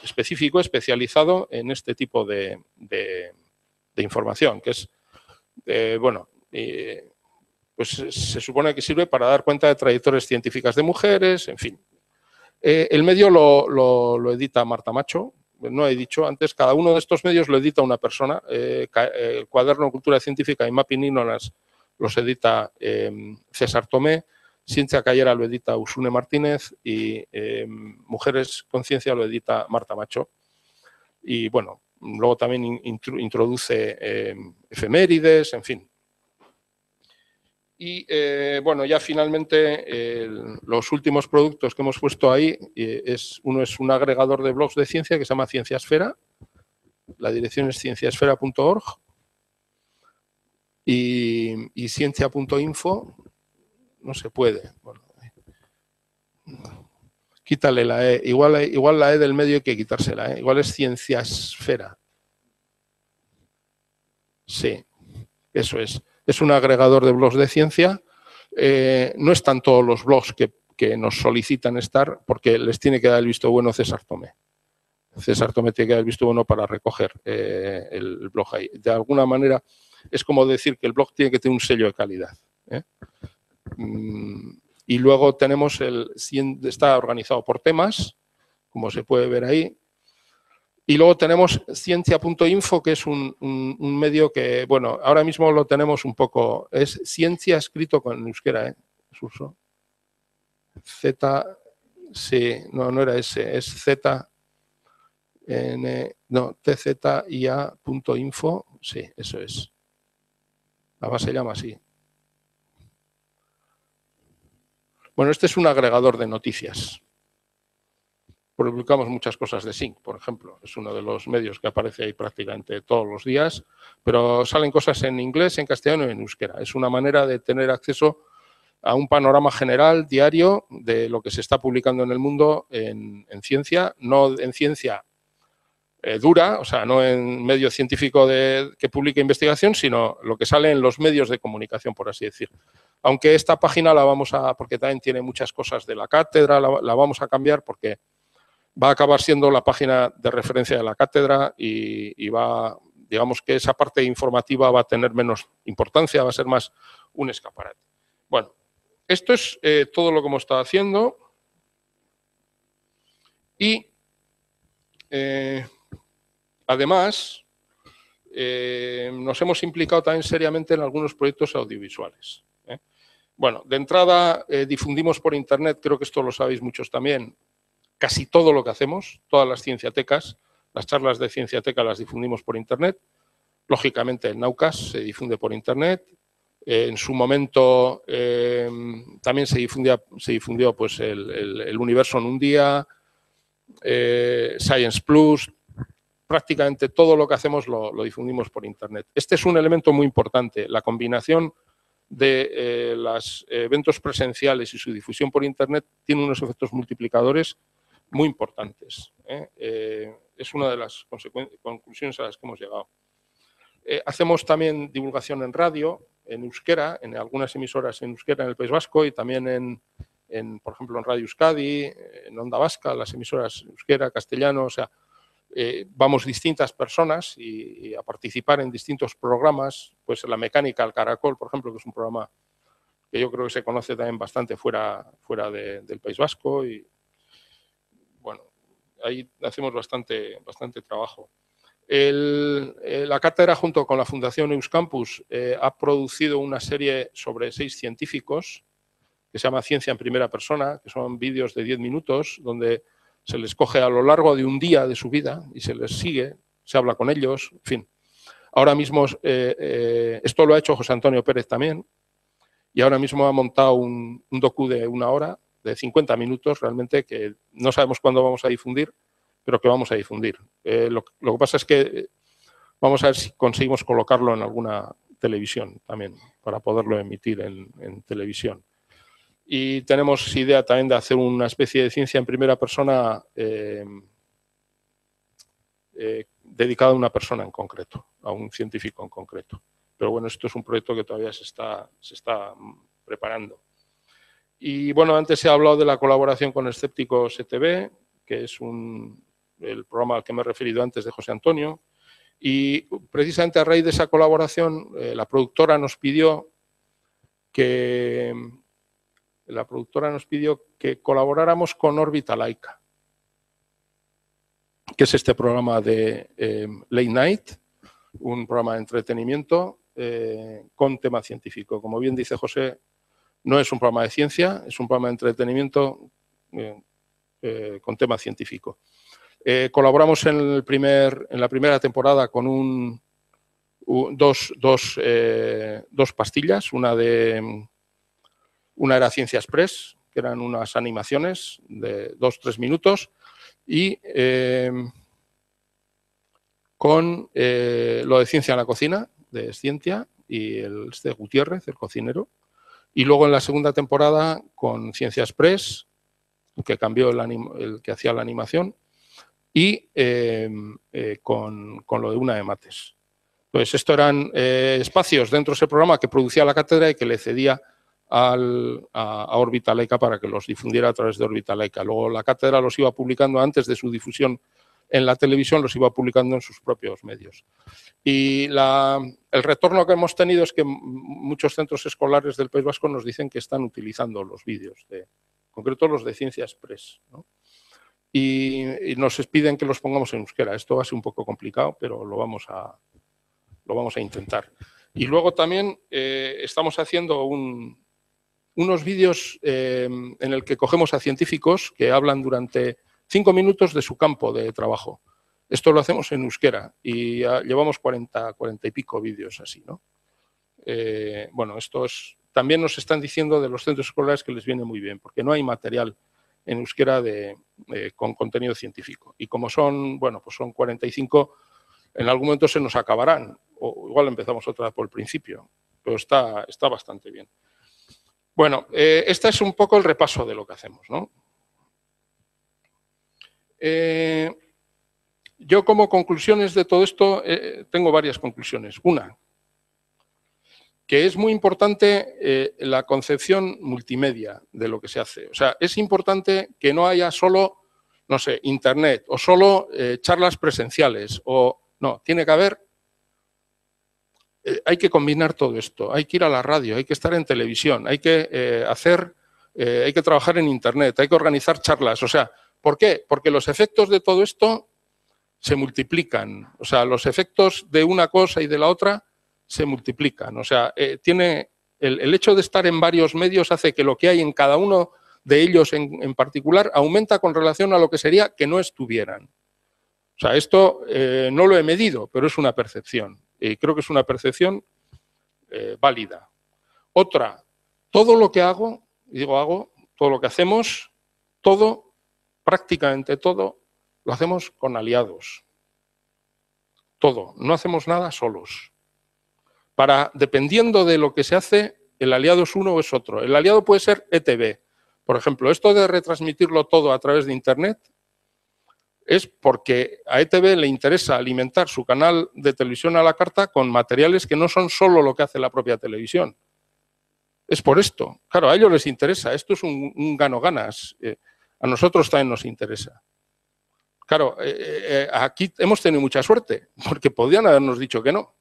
[SPEAKER 2] específico, especializado en este tipo de información, que es, bueno, pues se supone que sirve para dar cuenta de trayectorias científicas de mujeres, en fin. El medio lo edita Marta Macho, no he dicho antes, cada uno de estos medios lo edita una persona, el cuaderno de cultura científica y Mapping Ignorance los edita César Tomé, Ciencia Cayera lo edita Usune Martínez y Mujeres con Ciencia lo edita Marta Macho. Y bueno, luego también introduce efemérides, en fin. Y bueno, ya finalmente los últimos productos que hemos puesto ahí, uno es un agregador de blogs de ciencia que se llama Cienciasfera. La dirección es cienciasfera.org y ciencia.info. No se puede. Bueno, quítale la E. Igual la E del medio hay que quitársela. Igual es Cienciasfera. Sí, eso es. Es un agregador de blogs de ciencia. No están todos los blogs que nos solicitan estar porque les tiene que dar el visto bueno César Tomé. César Tomé tiene que dar el visto bueno para recoger el blog ahí. De alguna manera es como decir que el blog tiene que tener un sello de calidad. Y luego tenemos está organizado por temas, como se puede ver ahí. Y luego tenemos ciencia.info, que es un medio que, bueno, ahora mismo lo tenemos un poco, es ciencia escrito con euskera, Suso. Z, sí, no era ese, es Z, no, tzia.info, sí, eso es. La base se llama así. Bueno, este es un agregador de noticias. Publicamos muchas cosas de SYNC, por ejemplo. Es uno de los medios que aparece ahí prácticamente todos los días, pero salen cosas en inglés, en castellano y en euskera. Es una manera de tener acceso a un panorama general, diario, de lo que se está publicando en el mundo en ciencia, no en ciencia dura, o sea, no en medio científico que publica investigación, sino lo que sale en los medios de comunicación, por así decir. Aunque esta página la vamos a, porque también tiene muchas cosas de la cátedra, la vamos a cambiar porque va a acabar siendo la página de referencia de la cátedra y va, digamos que esa parte informativa va a tener menos importancia, va a ser más un escaparate. Bueno, esto es todo lo que hemos estado haciendo y además nos hemos implicado también seriamente en algunos proyectos audiovisuales. Bueno, de entrada difundimos por internet, creo que esto lo sabéis muchos también, casi todo lo que hacemos, todas las cienciatecas, las charlas de cienciateca las difundimos por internet. Lógicamente en Naucas se difunde por internet. En su momento también se difundió pues, el universo en un día, Science Plus, prácticamente todo lo que hacemos lo difundimos por internet. Este es un elemento muy importante, la combinación de los eventos presenciales y su difusión por internet tiene unos efectos multiplicadores muy importantes. Es una de las conclusiones a las que hemos llegado. Hacemos también divulgación en radio, en euskera, en algunas emisoras en euskera en el País Vasco y también por ejemplo, en Radio Euskadi, en Onda Vasca, las emisoras euskera, castellano, o sea, vamos distintas personas y a participar en distintos programas, pues la mecánica al caracol, por ejemplo, que es un programa que yo creo que se conoce también bastante fuera del País Vasco y bueno, ahí hacemos bastante trabajo. La cátedra, junto con la Fundación Euskampus, ha producido una serie sobre 6 científicos que se llama Ciencia en Primera Persona, que son vídeos de 10 minutos, donde se les coge a lo largo de un día de su vida y se les sigue, se habla con ellos, en fin. Ahora mismo, esto lo ha hecho José Antonio Pérez también, y ahora mismo ha montado un docu de 1 hora, de 50 minutos realmente, que no sabemos cuándo vamos a difundir, pero que vamos a difundir. Lo que pasa es que vamos a ver si conseguimos colocarlo en alguna televisión también, para poderlo emitir en televisión. Y tenemos idea también de hacer una especie de ciencia en primera persona dedicada a una persona en concreto, a un científico en concreto. Pero bueno, esto es un proyecto que todavía se está preparando. Y bueno, antes he hablado de la colaboración con Escépticos ETV, que es el programa al que me he referido antes de José Antonio. Y precisamente a raíz de esa colaboración, la productora nos pidió que colaboráramos con Órbita Laica, que es este programa de Late Night, un programa de entretenimiento con tema científico. Como bien dice José, no es un programa de ciencia, es un programa de entretenimiento con tema científico. Colaboramos en la primera temporada con dos pastillas, una era Ciencia Express, que eran unas animaciones de 2-3 minutos, y con lo de Ciencia en la Cocina, de Scientia, y Gutiérrez, el cocinero. Y luego en la segunda temporada con Ciencia Express, que cambió el que hacía la animación, y con lo de Una de Mates. Entonces, esto eran espacios dentro de ese programa que producía la cátedra y que le cedía a Órbita Laica para que los difundiera a través de Órbita Laica. Luego la cátedra los iba publicando antes de su difusión en la televisión, los iba publicando en sus propios medios. Y el retorno que hemos tenido es que muchos centros escolares del País Vasco nos dicen que están utilizando los vídeos, en concreto los de Ciencia Express, ¿no? Y nos piden que los pongamos en euskera. Esto va a ser un poco complicado, pero lo vamos a intentar. Y luego también estamos haciendo unos vídeos en el que cogemos a científicos que hablan durante 5 minutos de su campo de trabajo. Esto lo hacemos en euskera y llevamos 40 y pico vídeos así, ¿no? Bueno, también nos están diciendo de los centros escolares que les viene muy bien, porque no hay material en euskera con contenido científico. Y como son 45, en algún momento se nos acabarán, o igual empezamos otra vez por el principio, pero está bastante bien. Bueno, este es un poco el repaso de lo que hacemos, ¿no? Yo como conclusiones de todo esto tengo varias conclusiones. Una, que es muy importante la concepción multimedia de lo que se hace. O sea, es importante que no haya solo, no sé, internet o solo charlas presenciales o no, tiene que haber, hay que combinar todo esto, hay que ir a la radio, hay que estar en televisión, hay que hay que trabajar en internet, hay que organizar charlas. O sea, ¿por qué? Porque los efectos de todo esto se multiplican. O sea, los efectos de una cosa y de la otra se multiplican. O sea, tiene el hecho de estar en varios medios hace que lo que hay en cada uno de ellos en particular aumenta con relación a lo que sería que no estuvieran. O sea, esto no lo he medido, pero es una percepción. Y creo que es una percepción válida. Otra, todo lo que hago, y digo hago, todo lo que hacemos, todo, prácticamente todo, lo hacemos con aliados. Todo, no hacemos nada solos. Dependiendo de lo que se hace, el aliado es uno o es otro. El aliado puede ser ETV. Por ejemplo, esto de retransmitirlo todo a través de Internet es porque a ETV le interesa alimentar su canal de televisión a la carta con materiales que no son solo lo que hace la propia televisión. Es por esto. Claro, a ellos les interesa. Esto es un gano-ganas. A nosotros también nos interesa. Claro, aquí hemos tenido mucha suerte, porque podían habernos dicho que no.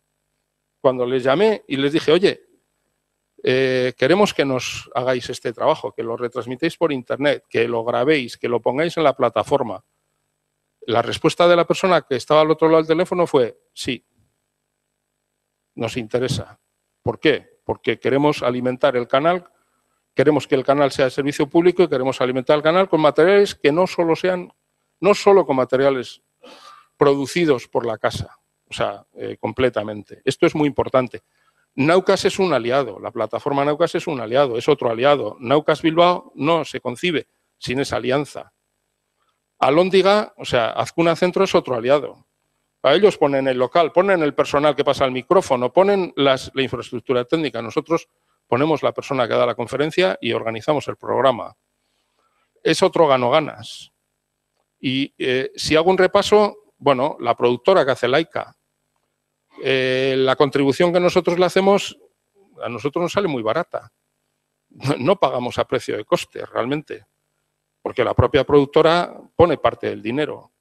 [SPEAKER 2] Cuando les llamé y les dije, oye, queremos que nos hagáis este trabajo, que lo retransmitéis por internet, que lo grabéis, que lo pongáis en la plataforma. La respuesta de la persona que estaba al otro lado del teléfono fue, sí, nos interesa. ¿Por qué? Porque queremos alimentar el canal, queremos que el canal sea de servicio público y queremos alimentar el canal con materiales que no solo con materiales producidos por la casa, o sea, completamente. Esto es muy importante. Naucas es un aliado, la plataforma Naucas es un aliado, es otro aliado. Naucas Bilbao no se concibe sin esa alianza. Alhóndiga, o sea, Azcuna Centro es otro aliado. A ellos ponen el local, ponen el personal que pasa al micrófono, ponen la infraestructura técnica. Nosotros ponemos la persona que da la conferencia y organizamos el programa. Es otro gano-ganas. Y si hago un repaso, bueno, la productora que hace Laika, la contribución que nosotros le hacemos, a nosotros nos sale muy barata. No pagamos a precio de coste, realmente, porque la propia productora pone parte del dinero.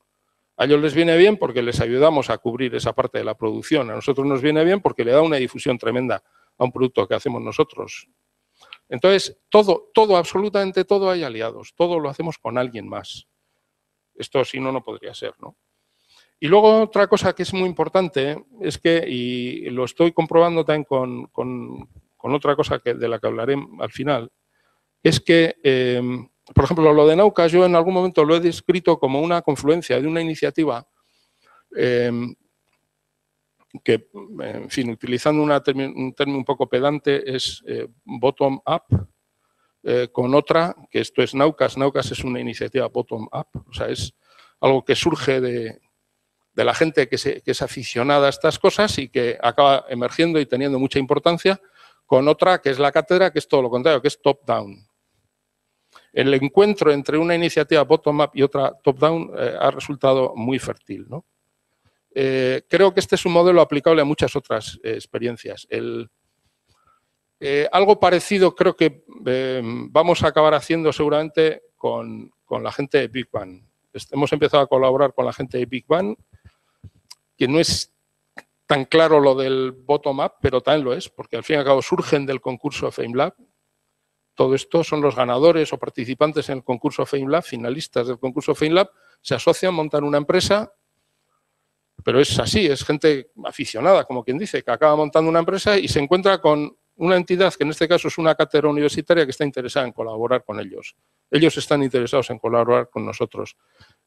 [SPEAKER 2] A ellos les viene bien porque les ayudamos a cubrir esa parte de la producción. A nosotros nos viene bien porque le da una difusión tremenda a un producto que hacemos nosotros. Entonces, todo, absolutamente todo hay aliados. Todo lo hacemos con alguien más. Esto, si no, no podría ser, ¿no? Y luego otra cosa que es muy importante es que, y lo estoy comprobando también con otra cosa de la que hablaré al final, es que, por ejemplo, lo de Naucas yo en algún momento lo he descrito como una confluencia de una iniciativa que, en fin, utilizando un término un poco pedante, es bottom-up, con otra, que esto es Naucas. Naucas es una iniciativa bottom-up, o sea, es algo que surge de la gente que es aficionada a estas cosas y que acaba emergiendo y teniendo mucha importancia, con otra que es la cátedra, que es todo lo contrario, que es top-down. El encuentro entre una iniciativa bottom-up y otra top-down ha resultado muy fértil, ¿no? Creo que este es un modelo aplicable a muchas otras experiencias. Algo parecido creo que vamos a acabar haciendo seguramente con la gente de Big Bang. Hemos empezado a colaborar con la gente de Big Bang, que no es tan claro lo del bottom-up, pero también lo es, porque al fin y al cabo surgen del concurso FameLab. Todo esto son los ganadores o participantes en el concurso FameLab, finalistas del concurso FameLab, se asocian, montan una empresa, pero es así, es gente aficionada, como quien dice, que acaba montando una empresa y se encuentra con una entidad, que en este caso es una cátedra universitaria, que está interesada en colaborar con ellos. Ellos están interesados en colaborar con nosotros.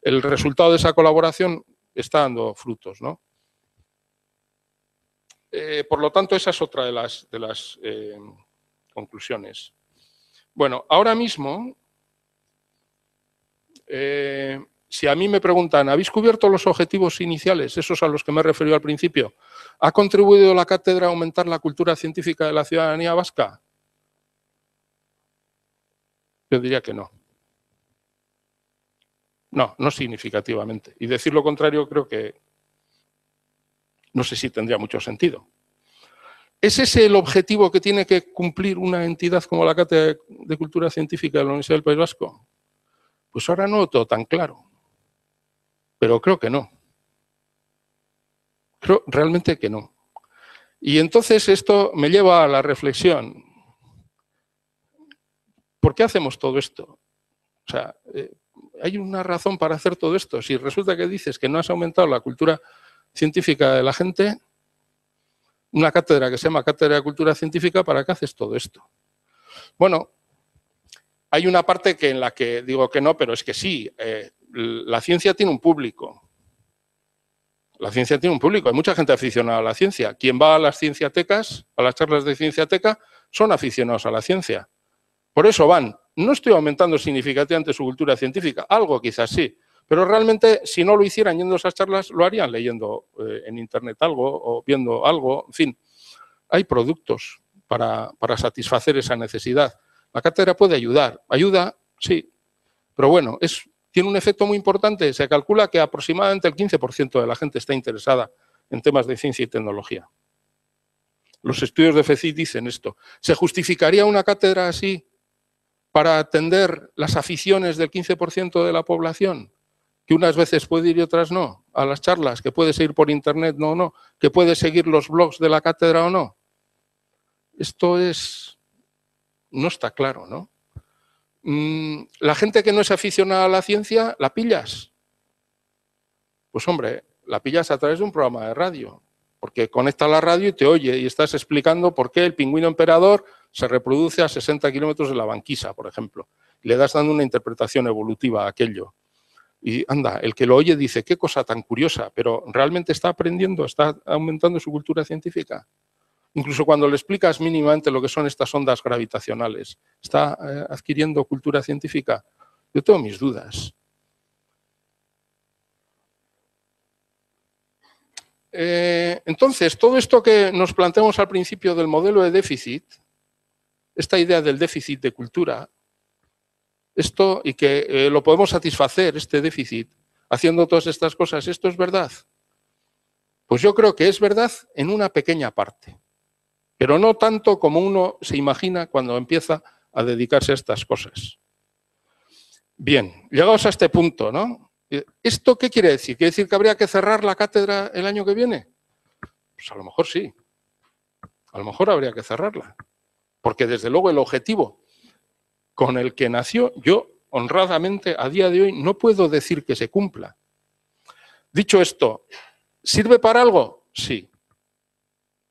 [SPEAKER 2] El resultado de esa colaboración está dando frutos, ¿no? Por lo tanto, esa es otra de las conclusiones. Bueno, ahora mismo, si a mí me preguntan, ¿habéis cubierto los objetivos iniciales, esos a los que me he referido al principio? ¿Ha contribuido la cátedra a aumentar la cultura científica de la ciudadanía vasca? Yo diría que no. No, no significativamente. Y decir lo contrario creo que no sé si tendría mucho sentido. ¿Es ese el objetivo que tiene que cumplir una entidad como la Cátedra de Cultura Científica de la Universidad del País Vasco? Pues ahora no lo tengo tan claro, pero creo que no. Creo realmente que no. Y entonces esto me lleva a la reflexión. ¿Por qué hacemos todo esto? O sea, hay una razón para hacer todo esto. Si resulta que dices que no has aumentado la cultura científica de la gente, una cátedra que se llama Cátedra de Cultura Científica, ¿para qué haces todo esto? Bueno, hay una parte en la que digo que no, pero es que sí. La ciencia tiene un público. La ciencia tiene un público. Hay mucha gente aficionada a la ciencia. Quien va a las cienciatecas, a las charlas de cienciateca, son aficionados a la ciencia. Por eso van. No estoy aumentando significativamente su cultura científica. Algo quizás sí. Pero realmente, si no lo hicieran yendo a esas charlas, lo harían leyendo en internet algo o viendo algo. En fin, hay productos para satisfacer esa necesidad. La cátedra puede ayudar. Ayuda, sí. Pero bueno, tiene un efecto muy importante. Se calcula que aproximadamente el 15% de la gente está interesada en temas de ciencia y tecnología. Los estudios de FECIT dicen esto. ¿Se justificaría una cátedra así para atender las aficiones del 15% de la población? Que unas veces puede ir y otras no, a las charlas, que puede seguir por internet, no o no, que puede seguir los blogs de la cátedra o no. Esto no está claro, ¿no? La gente que no es aficionada a la ciencia, ¿la pillas? Pues hombre, la pillas a través de un programa de radio, porque conecta la radio y te oye y estás explicando por qué el pingüino emperador se reproduce a 60 kilómetros de la banquisa, por ejemplo. Le das dando una interpretación evolutiva a aquello. Y anda, el que lo oye dice, qué cosa tan curiosa, pero realmente está aprendiendo, está aumentando su cultura científica. Incluso cuando le explicas mínimamente lo que son estas ondas gravitacionales, ¿está adquiriendo cultura científica? Yo tengo mis dudas. Entonces, todo esto que nos planteamos al principio del modelo de déficit, esta idea del déficit de cultura, esto y que lo podemos satisfacer, este déficit, haciendo todas estas cosas, ¿esto es verdad? Pues yo creo que es verdad en una pequeña parte, pero no tanto como uno se imagina cuando empieza a dedicarse a estas cosas. Bien, llegados a este punto, ¿no? ¿Esto qué quiere decir? ¿Quiere decir que habría que cerrar la cátedra el año que viene? Pues a lo mejor sí. A lo mejor habría que cerrarla. Porque desde luego el objetivo con el que nació, yo honradamente a día de hoy no puedo decir que se cumpla. Dicho esto, ¿sirve para algo? Sí.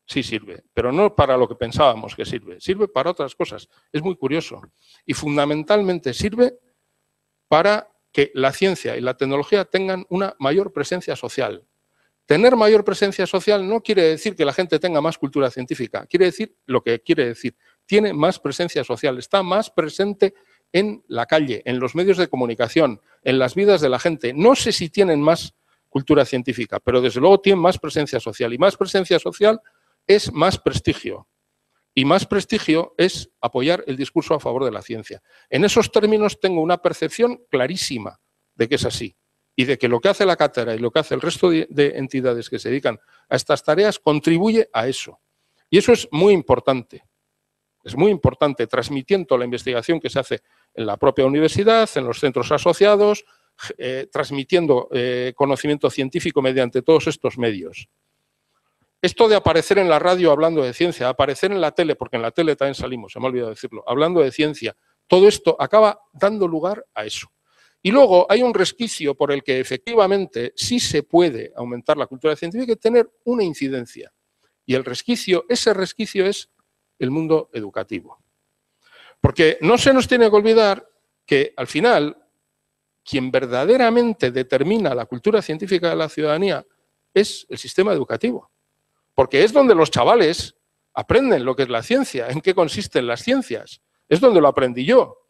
[SPEAKER 2] Sí sirve, pero no para lo que pensábamos que sirve. Sirve para otras cosas. Es muy curioso. Y fundamentalmente sirve para que la ciencia y la tecnología tengan una mayor presencia social. Tener mayor presencia social no quiere decir que la gente tenga más cultura científica. Quiere decir lo que quiere decir. Tiene más presencia social, está más presente en la calle, en los medios de comunicación, en las vidas de la gente. No sé si tienen más cultura científica, pero desde luego tienen más presencia social. Y más presencia social es más prestigio. Y más prestigio es apoyar el discurso a favor de la ciencia. En esos términos tengo una percepción clarísima de que es así. Y de que lo que hace la cátedra y lo que hace el resto de entidades que se dedican a estas tareas contribuye a eso. Y eso es muy importante. Es muy importante, transmitiendo la investigación que se hace en la propia universidad, en los centros asociados, transmitiendo conocimiento científico mediante todos estos medios. Esto de aparecer en la radio hablando de ciencia, aparecer en la tele, porque en la tele también salimos, se me ha olvidado decirlo, hablando de ciencia, todo esto acaba dando lugar a eso. Y luego hay un resquicio por el que efectivamente sí se puede aumentar la cultura científica y tener una incidencia. Y ese resquicio es el mundo educativo. Porque no se nos tiene que olvidar que al final quien verdaderamente determina la cultura científica de la ciudadanía es el sistema educativo. Porque es donde los chavales aprenden lo que es la ciencia, en qué consisten las ciencias. Es donde lo aprendí yo.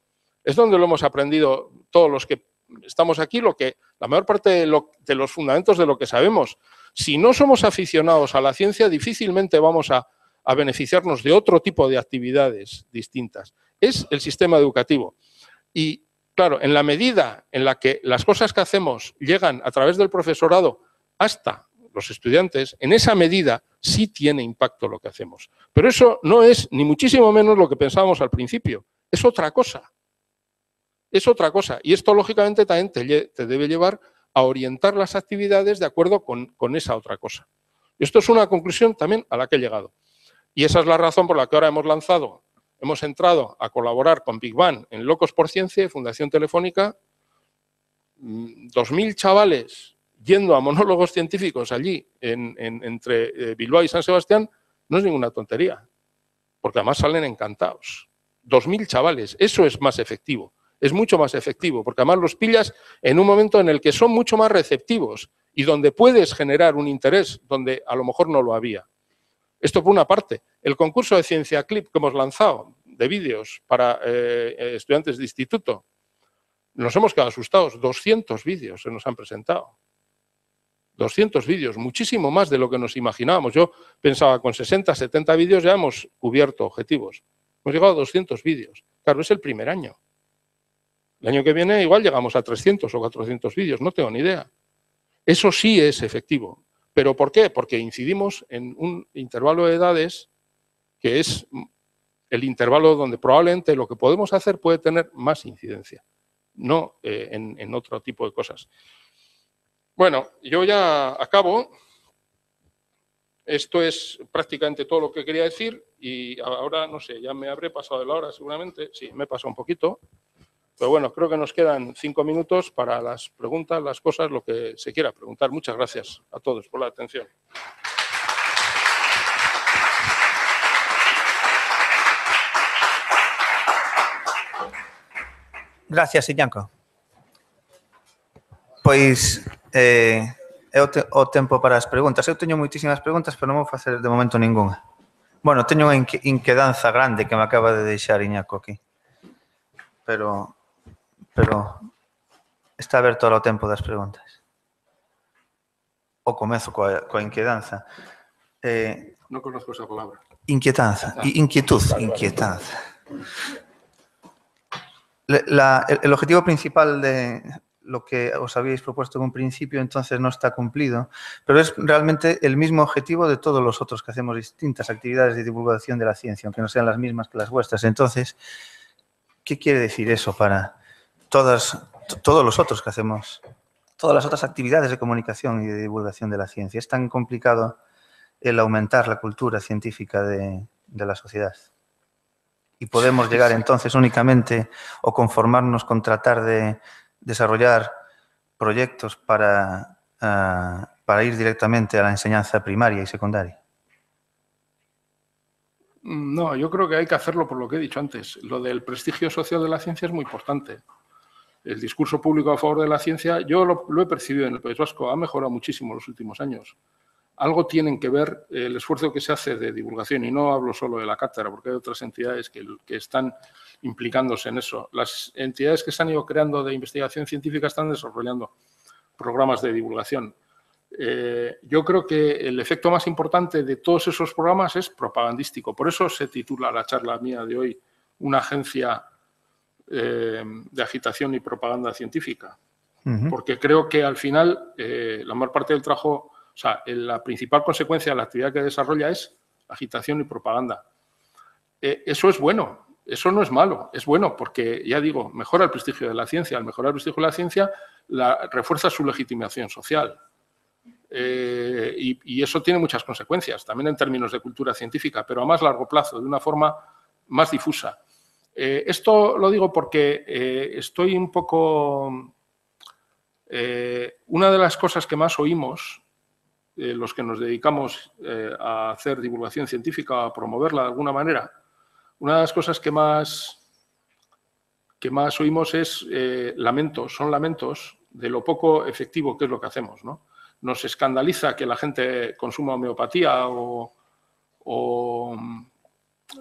[SPEAKER 2] Es donde lo hemos aprendido todos los que estamos aquí, la mayor parte de los fundamentos de lo que sabemos. Si no somos aficionados a la ciencia, difícilmente vamos a beneficiarnos de otro tipo de actividades distintas. Es el sistema educativo. Y, claro, en la medida en la que las cosas que hacemos llegan a través del profesorado hasta los estudiantes, en esa medida sí tiene impacto lo que hacemos. Pero eso no es ni muchísimo menos lo que pensábamos al principio. Es otra cosa. Es otra cosa. Y esto, lógicamente, también te debe llevar a orientar las actividades de acuerdo con esa otra cosa. Esto es una conclusión también a la que he llegado. Y esa es la razón por la que ahora hemos entrado a colaborar con Big Bang en Locos por Ciencia y Fundación Telefónica. 2.000 chavales yendo a monólogos científicos allí entre Bilbao y San Sebastián no es ninguna tontería, porque además salen encantados. 2.000 chavales, eso es más efectivo, es mucho más efectivo, porque además los pillas en un momento en el que son mucho más receptivos y donde puedes generar un interés donde a lo mejor no lo había. Esto por una parte. El concurso de Ciencia Clip que hemos lanzado de vídeos para estudiantes de instituto, nos hemos quedado asustados. 200 vídeos se nos han presentado. 200 vídeos, muchísimo más de lo que nos imaginábamos. Yo pensaba con 60, 70 vídeos ya hemos cubierto objetivos. Hemos llegado a 200 vídeos. Claro, es el primer año. El año que viene igual llegamos a 300 o 400 vídeos, no tengo ni idea. Eso sí es efectivo. ¿Pero por qué? Porque incidimos en un intervalo de edades que es el intervalo donde probablemente lo que podemos hacer puede tener más incidencia, no en otro tipo de cosas. Bueno, yo ya acabo. Esto es prácticamente todo lo que quería decir y ahora, no sé, ya me habré pasado de la hora seguramente. Sí, me he pasado un poquito. Pero bueno, creo que nos quedan 5 minutos para las preguntas, las cosas, lo que se quiera preguntar. Muchas gracias a todos por la atención.
[SPEAKER 1] Gracias, Iñaco. Pois é o tempo para as preguntas. Eu teño moitísimas preguntas, pero non vou facer de momento ningunha. Bueno, teño unha inquedanza grande que me acaba de deixar Iñaco aquí. Pero está aberto ahora o tempo das preguntas. O comezo coa inquedanza.
[SPEAKER 2] Non conozco esa palabra.
[SPEAKER 1] Inquietanza, inquietud, inquietanza. El objetivo principal de lo que os habíais propuesto en un principio entonces no está cumplido, pero es realmente el mismo objetivo de todos los otros que hacemos distintas actividades de divulgación de la ciencia, aunque no sean las mismas que las vuestras. Entonces, ¿qué quiere decir eso para todos los otros que hacemos, todas las otras actividades de comunicación y de divulgación de la ciencia? ¿Es tan complicado el aumentar la cultura científica de la sociedad? Y podemos llegar entonces únicamente o conformarnos con tratar de desarrollar proyectos para ir directamente a la enseñanza primaria y secundaria.
[SPEAKER 2] No, yo creo que hay que hacerlo por lo que he dicho antes. Lo del prestigio social de la ciencia es muy importante. El discurso público a favor de la ciencia, yo lo he percibido en el País Vasco, ha mejorado muchísimo en los últimos años. Algo tienen que ver el esfuerzo que se hace de divulgación, y no hablo solo de la cátedra, porque hay otras entidades que están implicándose en eso. Las entidades que se han ido creando de investigación científica están desarrollando programas de divulgación. Yo creo que el efecto más importante de todos esos programas es propagandístico. Por eso se titula la charla mía de hoy una agencia de agitación y propaganda científica. Porque creo que al final la mayor parte del trabajo, o sea, la principal consecuencia de la actividad que desarrolla es agitación y propaganda. Eso es bueno, eso no es malo, es bueno porque, ya digo, mejora el prestigio de la ciencia. Al mejorar el prestigio de la ciencia, refuerza su legitimación social. Y eso tiene muchas consecuencias, también en términos de cultura científica, pero a más largo plazo, de una forma más difusa. Esto lo digo porque estoy un poco... una de las cosas que más oímos, los que nos dedicamos a hacer divulgación científica, a promoverla de alguna manera, una de las cosas que más oímos es son lamentos de lo poco efectivo que es lo que hacemos, ¿no? Nos escandaliza que la gente consuma homeopatía o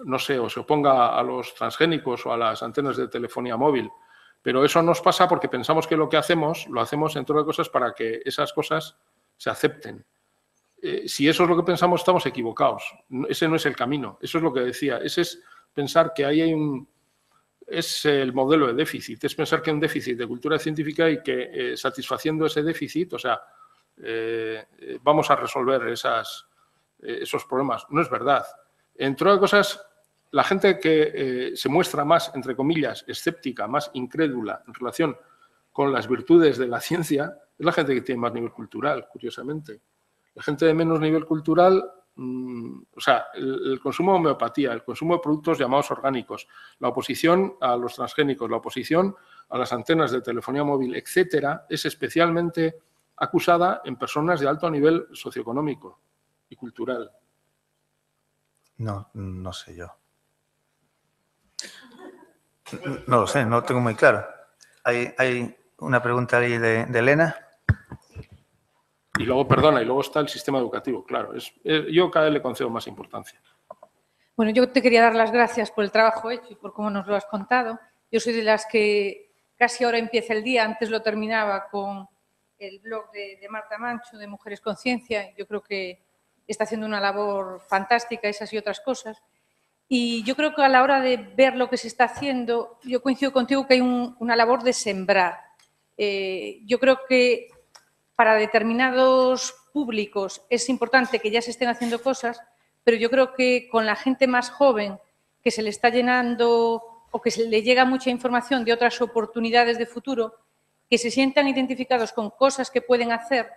[SPEAKER 2] no sé, o se oponga a los transgénicos o a las antenas de telefonía móvil. Pero eso nos pasa porque pensamos que lo que hacemos, lo hacemos entre otras cosas para que esas cosas se acepten. Si eso es lo que pensamos, estamos equivocados. Ese no es el camino. Eso es lo que decía. Ese es pensar que ahí hay es el modelo de déficit. Es pensar que hay un déficit de cultura científica y que satisfaciendo ese déficit, o sea, vamos a resolver esos problemas. No es verdad. Entre otras cosas, la gente que se muestra más, entre comillas, escéptica, más incrédula en relación con las virtudes de la ciencia, es la gente que tiene más nivel cultural, curiosamente. La gente de menos nivel cultural, o sea, el consumo de homeopatía, el consumo de productos llamados orgánicos, la oposición a los transgénicos, la oposición a las antenas de telefonía móvil, etcétera, es especialmente acusada en personas de alto nivel socioeconómico y cultural.
[SPEAKER 1] No, no sé yo. No lo sé, no lo tengo muy claro. Hay una pregunta ahí de Elena.
[SPEAKER 2] Y luego, perdona, y luego está el sistema educativo, claro. Yo cada vez le concedo más importancia.
[SPEAKER 3] Bueno, yo te quería dar las gracias por el trabajo hecho y por cómo nos lo has contado. Yo soy de las que casi ahora empieza el día, antes lo terminaba con el blog de Marta Mancho, de Mujeres con Ciencia. Yo creo que está haciendo una labor fantástica, esas y otras cosas. Y yo creo que a la hora de ver lo que se está haciendo, yo coincido contigo que hay una labor de sembrar. Yo creo que para determinados públicos es importante que ya se estén haciendo cosas, pero yo creo que con la gente más joven que se le está llenando o que se le llega mucha información de otras oportunidades de futuro, que se sientan identificados con cosas que pueden hacer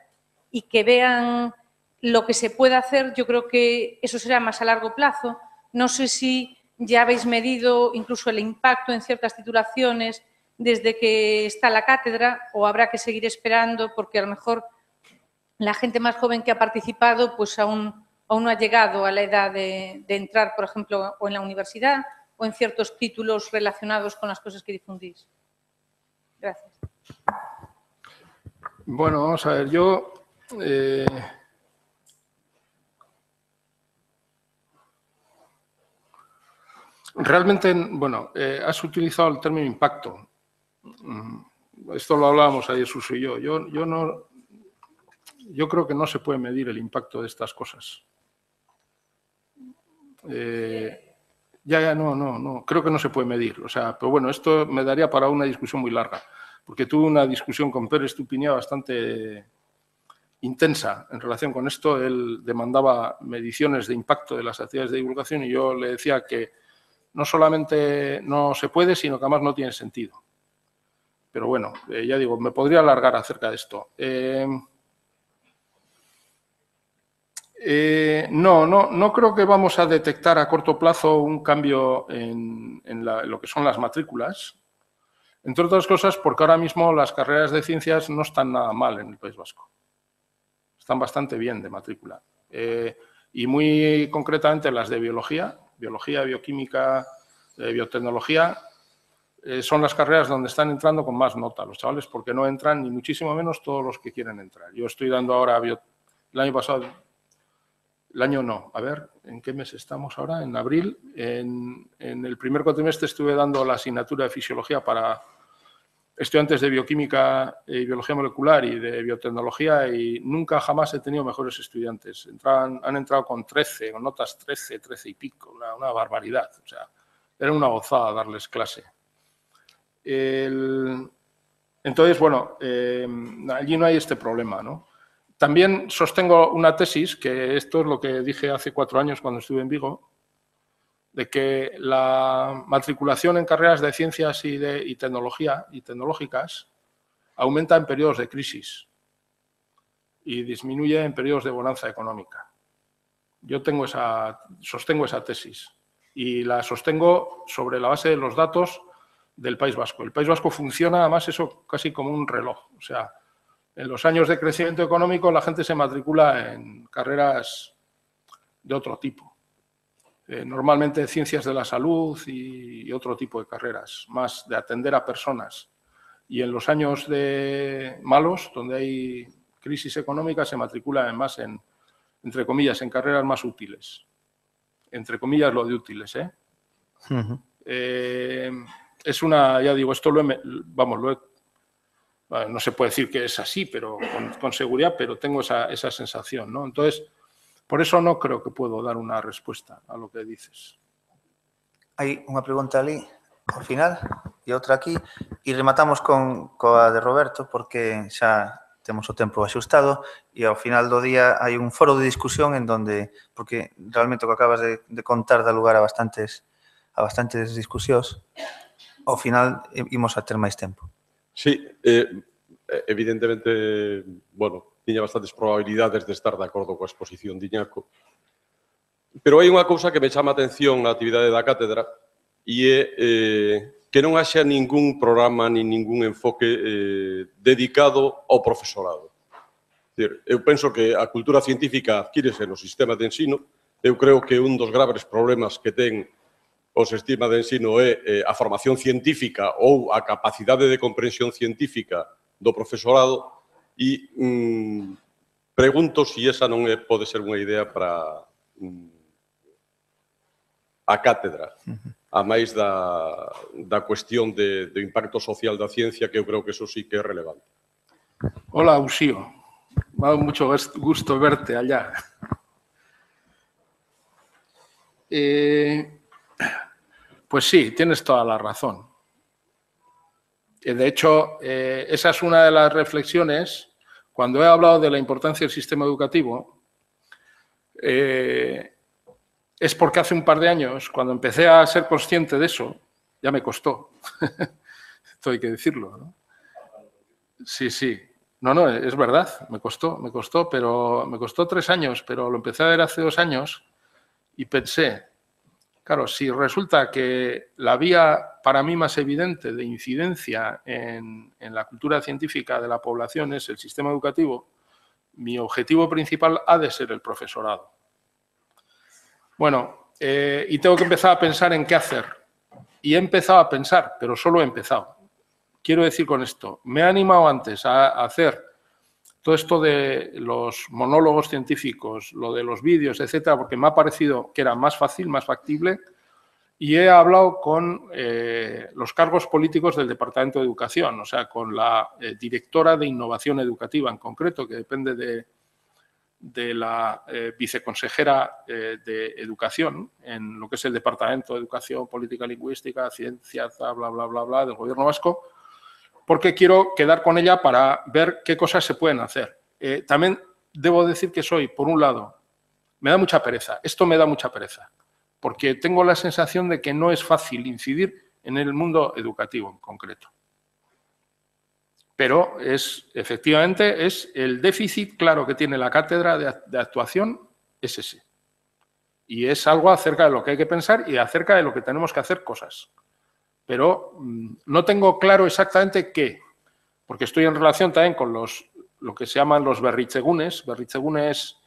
[SPEAKER 3] y que vean lo que se puede hacer, yo creo que eso será más a largo plazo. No sé si ya habéis medido incluso el impacto en ciertas titulaciones desde que está la cátedra o habrá que seguir esperando porque a lo mejor la gente más joven que ha participado pues aún no ha llegado a la edad de entrar, por ejemplo, o en la universidad o en ciertos títulos relacionados con las cosas que difundís. Gracias.
[SPEAKER 2] Bueno, vamos a ver, yo... realmente, bueno, has utilizado el término impacto. Esto lo hablábamos ayer, Suso y yo. Yo creo que no se puede medir el impacto de estas cosas. No. Creo que no se puede medir. O sea, pero bueno, esto me daría para una discusión muy larga, porque tuve una discusión con Pérez Estupiñán bastante intensa en relación con esto. Él demandaba mediciones de impacto de las actividades de divulgación y yo le decía que no solamente no se puede, sino que además no tiene sentido. Pero bueno, ya digo, me podría alargar acerca de esto. No creo que vamos a detectar a corto plazo un cambio en lo que son las matrículas, entre otras cosas porque ahora mismo las carreras de ciencias no están nada mal en el País Vasco. Están bastante bien de matrícula. Y muy concretamente las de biología, bioquímica, biotecnología, son las carreras donde están entrando con más nota los chavales, porque no entran ni muchísimo menos todos los que quieren entrar. Yo estoy dando ahora, el año pasado, el año no, a ver, ¿en qué mes estamos ahora? En abril, en el primer cuatrimestre estuve dando la asignatura de fisiología para estudiantes de bioquímica y biología molecular y de biotecnología y nunca jamás he tenido mejores estudiantes. Han entrado con 13, con notas 13 y pico, una barbaridad. O sea, era una gozada darles clase. Entonces, bueno, allí no hay este problema, ¿no? También sostengo una tesis, que esto es lo que dije hace 4 años cuando estuve en Vigo, de que la matriculación en carreras de ciencias y tecnología y tecnológicas aumenta en periodos de crisis y disminuye en periodos de bonanza económica. Yo sostengo esa tesis y la sostengo sobre la base de los datos del País Vasco. El País Vasco funciona, además, eso casi como un reloj. O sea, en los años de crecimiento económico la gente se matricula en carreras de otro tipo. Normalmente ciencias de la salud y otro tipo de carreras, más de atender a personas. Y en los años malos, donde hay crisis económica, se matricula más entre comillas, en carreras más útiles. Entre comillas, lo de útiles, ¿eh?
[SPEAKER 1] Uh-huh.
[SPEAKER 2] Es una, ya digo, esto no se puede decir que es así, pero con seguridad, pero tengo esa sensación, ¿no? Entonces, por eso no creo que puedo dar una respuesta a lo que dices.
[SPEAKER 1] Hay unha pregunta ali. ao final, e outra aquí, e rematamos coa de Roberto, porque xa temos o tempo axustado, e ao final do día hai un foro de discusión en donde, porque realmente o que acabas de contar dá lugar a bastantes discusións, ao final imos a ter máis tempo.
[SPEAKER 4] Sí, evidentemente, bueno, tiña bastantes probabilidades de estar de acordo coa exposición de Iñaco, pero hai unha cousa que me chama a atención na actividade da cátedra e é que non haxa ningún programa ni ningún enfoque dedicado ao profesorado. Eu penso que a cultura científica adquírese no sistema de ensino. Eu creo que un dos graves problemas que ten o sistema de ensino é a formación científica ou a capacidade de comprensión científica do profesorado e pregunto se esa non pode ser unha idea para a cátedra, a máis da cuestión do impacto social da ciencia, que eu creo que eso sí que é relevante.
[SPEAKER 2] Hola, Uxío. Me ha dado mucho gusto verte allá. Pues sí, tienes toda la razón. De hecho, esa es una de las reflexiones, cuando he hablado de la importancia del sistema educativo, es porque hace un par de años, cuando empecé a ser consciente de eso, ya me costó. Esto hay que decirlo, ¿no? Sí, sí. No, es verdad, me costó, pero me costó 3 años, pero lo empecé a ver hace 2 años y pensé, claro, si resulta que la vía para mí más evidente de incidencia en la cultura científica de la población es el sistema educativo, mi objetivo principal ha de ser el profesorado. Bueno, y tengo que empezar a pensar en qué hacer. Y he empezado a pensar, pero solo he empezado. Quiero decir con esto, me he animado antes a hacer todo esto de los monólogos científicos, lo de los vídeos, etcétera, porque me ha parecido que era más fácil, más factible, y he hablado con los cargos políticos del Departamento de Educación, o sea, con la directora de Innovación Educativa en concreto, que depende de la viceconsejera de Educación en lo que es el Departamento de Educación, Política Lingüística, Ciencia, bla, bla, bla, bla, del Gobierno vasco, porque quiero quedar con ella para ver qué cosas se pueden hacer. También debo decir que soy, por un lado, me da mucha pereza, esto me da mucha pereza, porque tengo la sensación de que no es fácil incidir en el mundo educativo en concreto. Pero efectivamente es el déficit claro que tiene la cátedra de actuación, es ese. Y es algo acerca de lo que hay que pensar y acerca de lo que tenemos que hacer cosas. Pero no tengo claro exactamente qué, porque estoy en relación también con lo que se llaman los berritzegunes. Berritzegunes,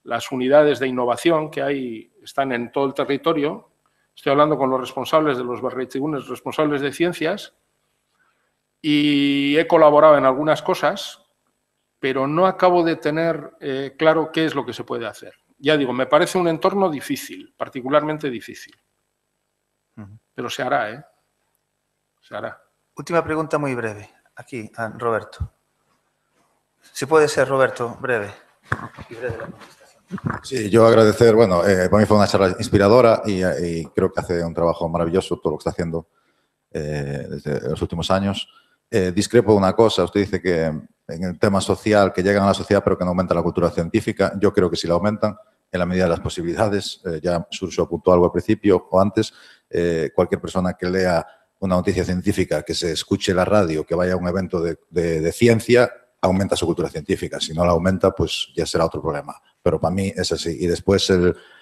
[SPEAKER 2] las unidades de innovación que están en todo el territorio. Estoy hablando con los responsables de los berritzegunes, responsables de ciencias, y he colaborado en algunas cosas, pero no acabo de tener claro qué es lo que se puede hacer. Ya digo, me parece un entorno difícil, particularmente difícil. Pero se hará, ¿eh? Se hará.
[SPEAKER 1] Última pregunta muy breve. Aquí, a Roberto. Si puede ser, Roberto, breve. Y breve la contestación.
[SPEAKER 5] Sí, yo agradecer, bueno, para mí fue una charla inspiradora y creo que hace un trabajo maravilloso todo lo que está haciendo desde los últimos años. Discrepo de una cosa, usted dice que en el tema social, que llegan a la sociedad pero que no aumenta la cultura científica. Yo creo que sí la aumentan en la medida de las posibilidades. Ya Surso apuntó algo al principio o antes. Cualquier persona que lea una noticia científica, que se escuche la radio, que vaya a un evento de ciencia, aumenta su cultura científica. Si no la aumenta, pues ya será otro problema. Pero para mí es así. Y después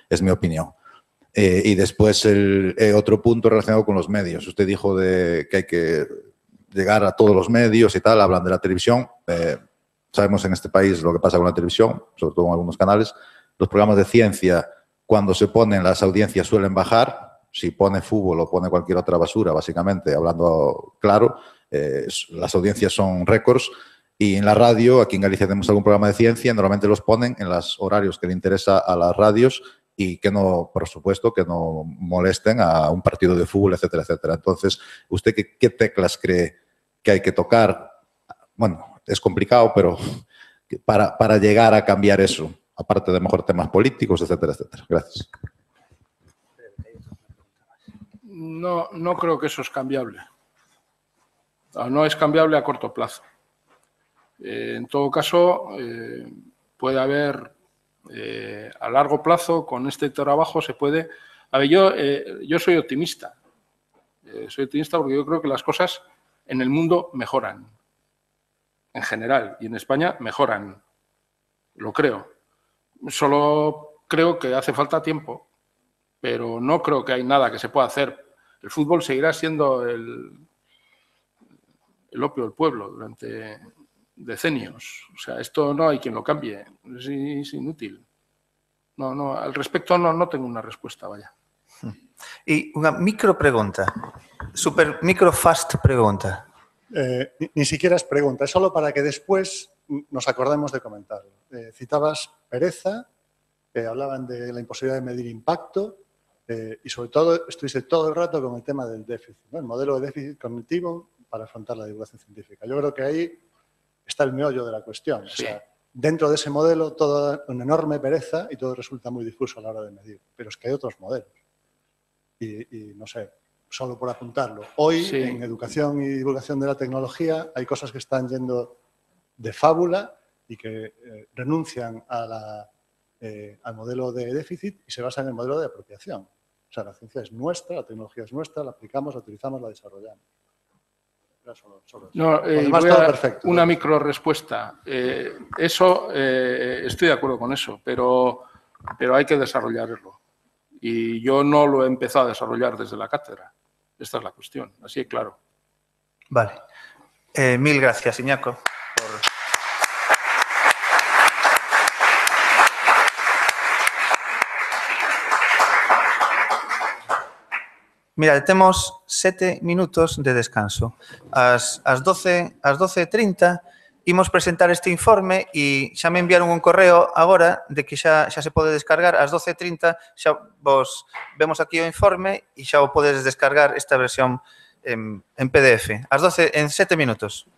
[SPEAKER 5] es mi opinión. Y después otro punto relacionado con los medios. Usted dijo que hay que llegar a todos los medios y tal, hablan de la televisión. Sabemos en este país lo que pasa con la televisión, sobre todo en algunos canales. Los programas de ciencia, cuando se ponen, las audiencias suelen bajar. Si pone fútbol o pone cualquier otra basura, básicamente, hablando claro, las audiencias son récords. Y en la radio, aquí en Galicia tenemos algún programa de ciencia, normalmente los ponen en los horarios que le interesa a las radios y que no, por supuesto, que no molesten a un partido de fútbol, etcétera, etcétera. Entonces, ¿usted qué teclas cree que hay que tocar? Bueno, es complicado, pero para llegar a cambiar eso, aparte de mejor temas políticos, etcétera, etcétera. Gracias.
[SPEAKER 2] No creo que eso es cambiable. No es cambiable a corto plazo. En todo caso, puede haber a largo plazo, con este trabajo se puede... A ver, yo soy optimista. Soy optimista porque yo creo que las cosas en el mundo mejoran. En general. Y en España mejoran. Lo creo. Solo creo que hace falta tiempo. Pero no creo que hay nada que se pueda hacer. El fútbol seguirá siendo el opio del pueblo durante decenios. O sea, esto no hay quien lo cambie. Es inútil. No, al respecto no tengo una respuesta, vaya.
[SPEAKER 1] Y una micro pregunta, super micro fast pregunta.
[SPEAKER 6] Ni siquiera es pregunta, es solo para que después nos acordemos de comentarlo. Citabas pereza, hablaban de la imposibilidad de medir impacto y sobre todo estuviste todo el rato con el tema del déficit, ¿no? El modelo de déficit cognitivo para afrontar la divulgación científica. Yo creo que ahí está el meollo de la cuestión.
[SPEAKER 2] Sí.
[SPEAKER 6] O sea, dentro de ese modelo toda una enorme pereza y todo resulta muy difuso a la hora de medir. Pero es que hay otros modelos. Y no sé, solo por apuntarlo. Hoy,
[SPEAKER 2] sí,
[SPEAKER 6] en educación y divulgación de la tecnología, hay cosas que están yendo de fábula y que renuncian a al modelo de déficit y se basan en el modelo de apropiación. O sea, la ciencia es nuestra, la tecnología es nuestra, la aplicamos, la utilizamos, la desarrollamos. Solo
[SPEAKER 2] no,
[SPEAKER 6] además,
[SPEAKER 2] voy
[SPEAKER 6] todo
[SPEAKER 2] a
[SPEAKER 6] perfecto.
[SPEAKER 2] una micro respuesta. Estoy de acuerdo con eso, pero hay que desarrollarlo. Y yo no lo he empezado a desarrollar desde la cátedra. Esta es la cuestión, así es claro.
[SPEAKER 1] Vale. Mil gracias, Iñaco. Mira, temos 7 minutos de descanso. Ás 12:30 imos presentar este informe e xa me enviaron un correo agora de que xa se pode descargar. Ás 12:30 xa vos vemos aquí o informe e xa o podedes descargar esta versión en PDF. Ás 12, en 7 minutos.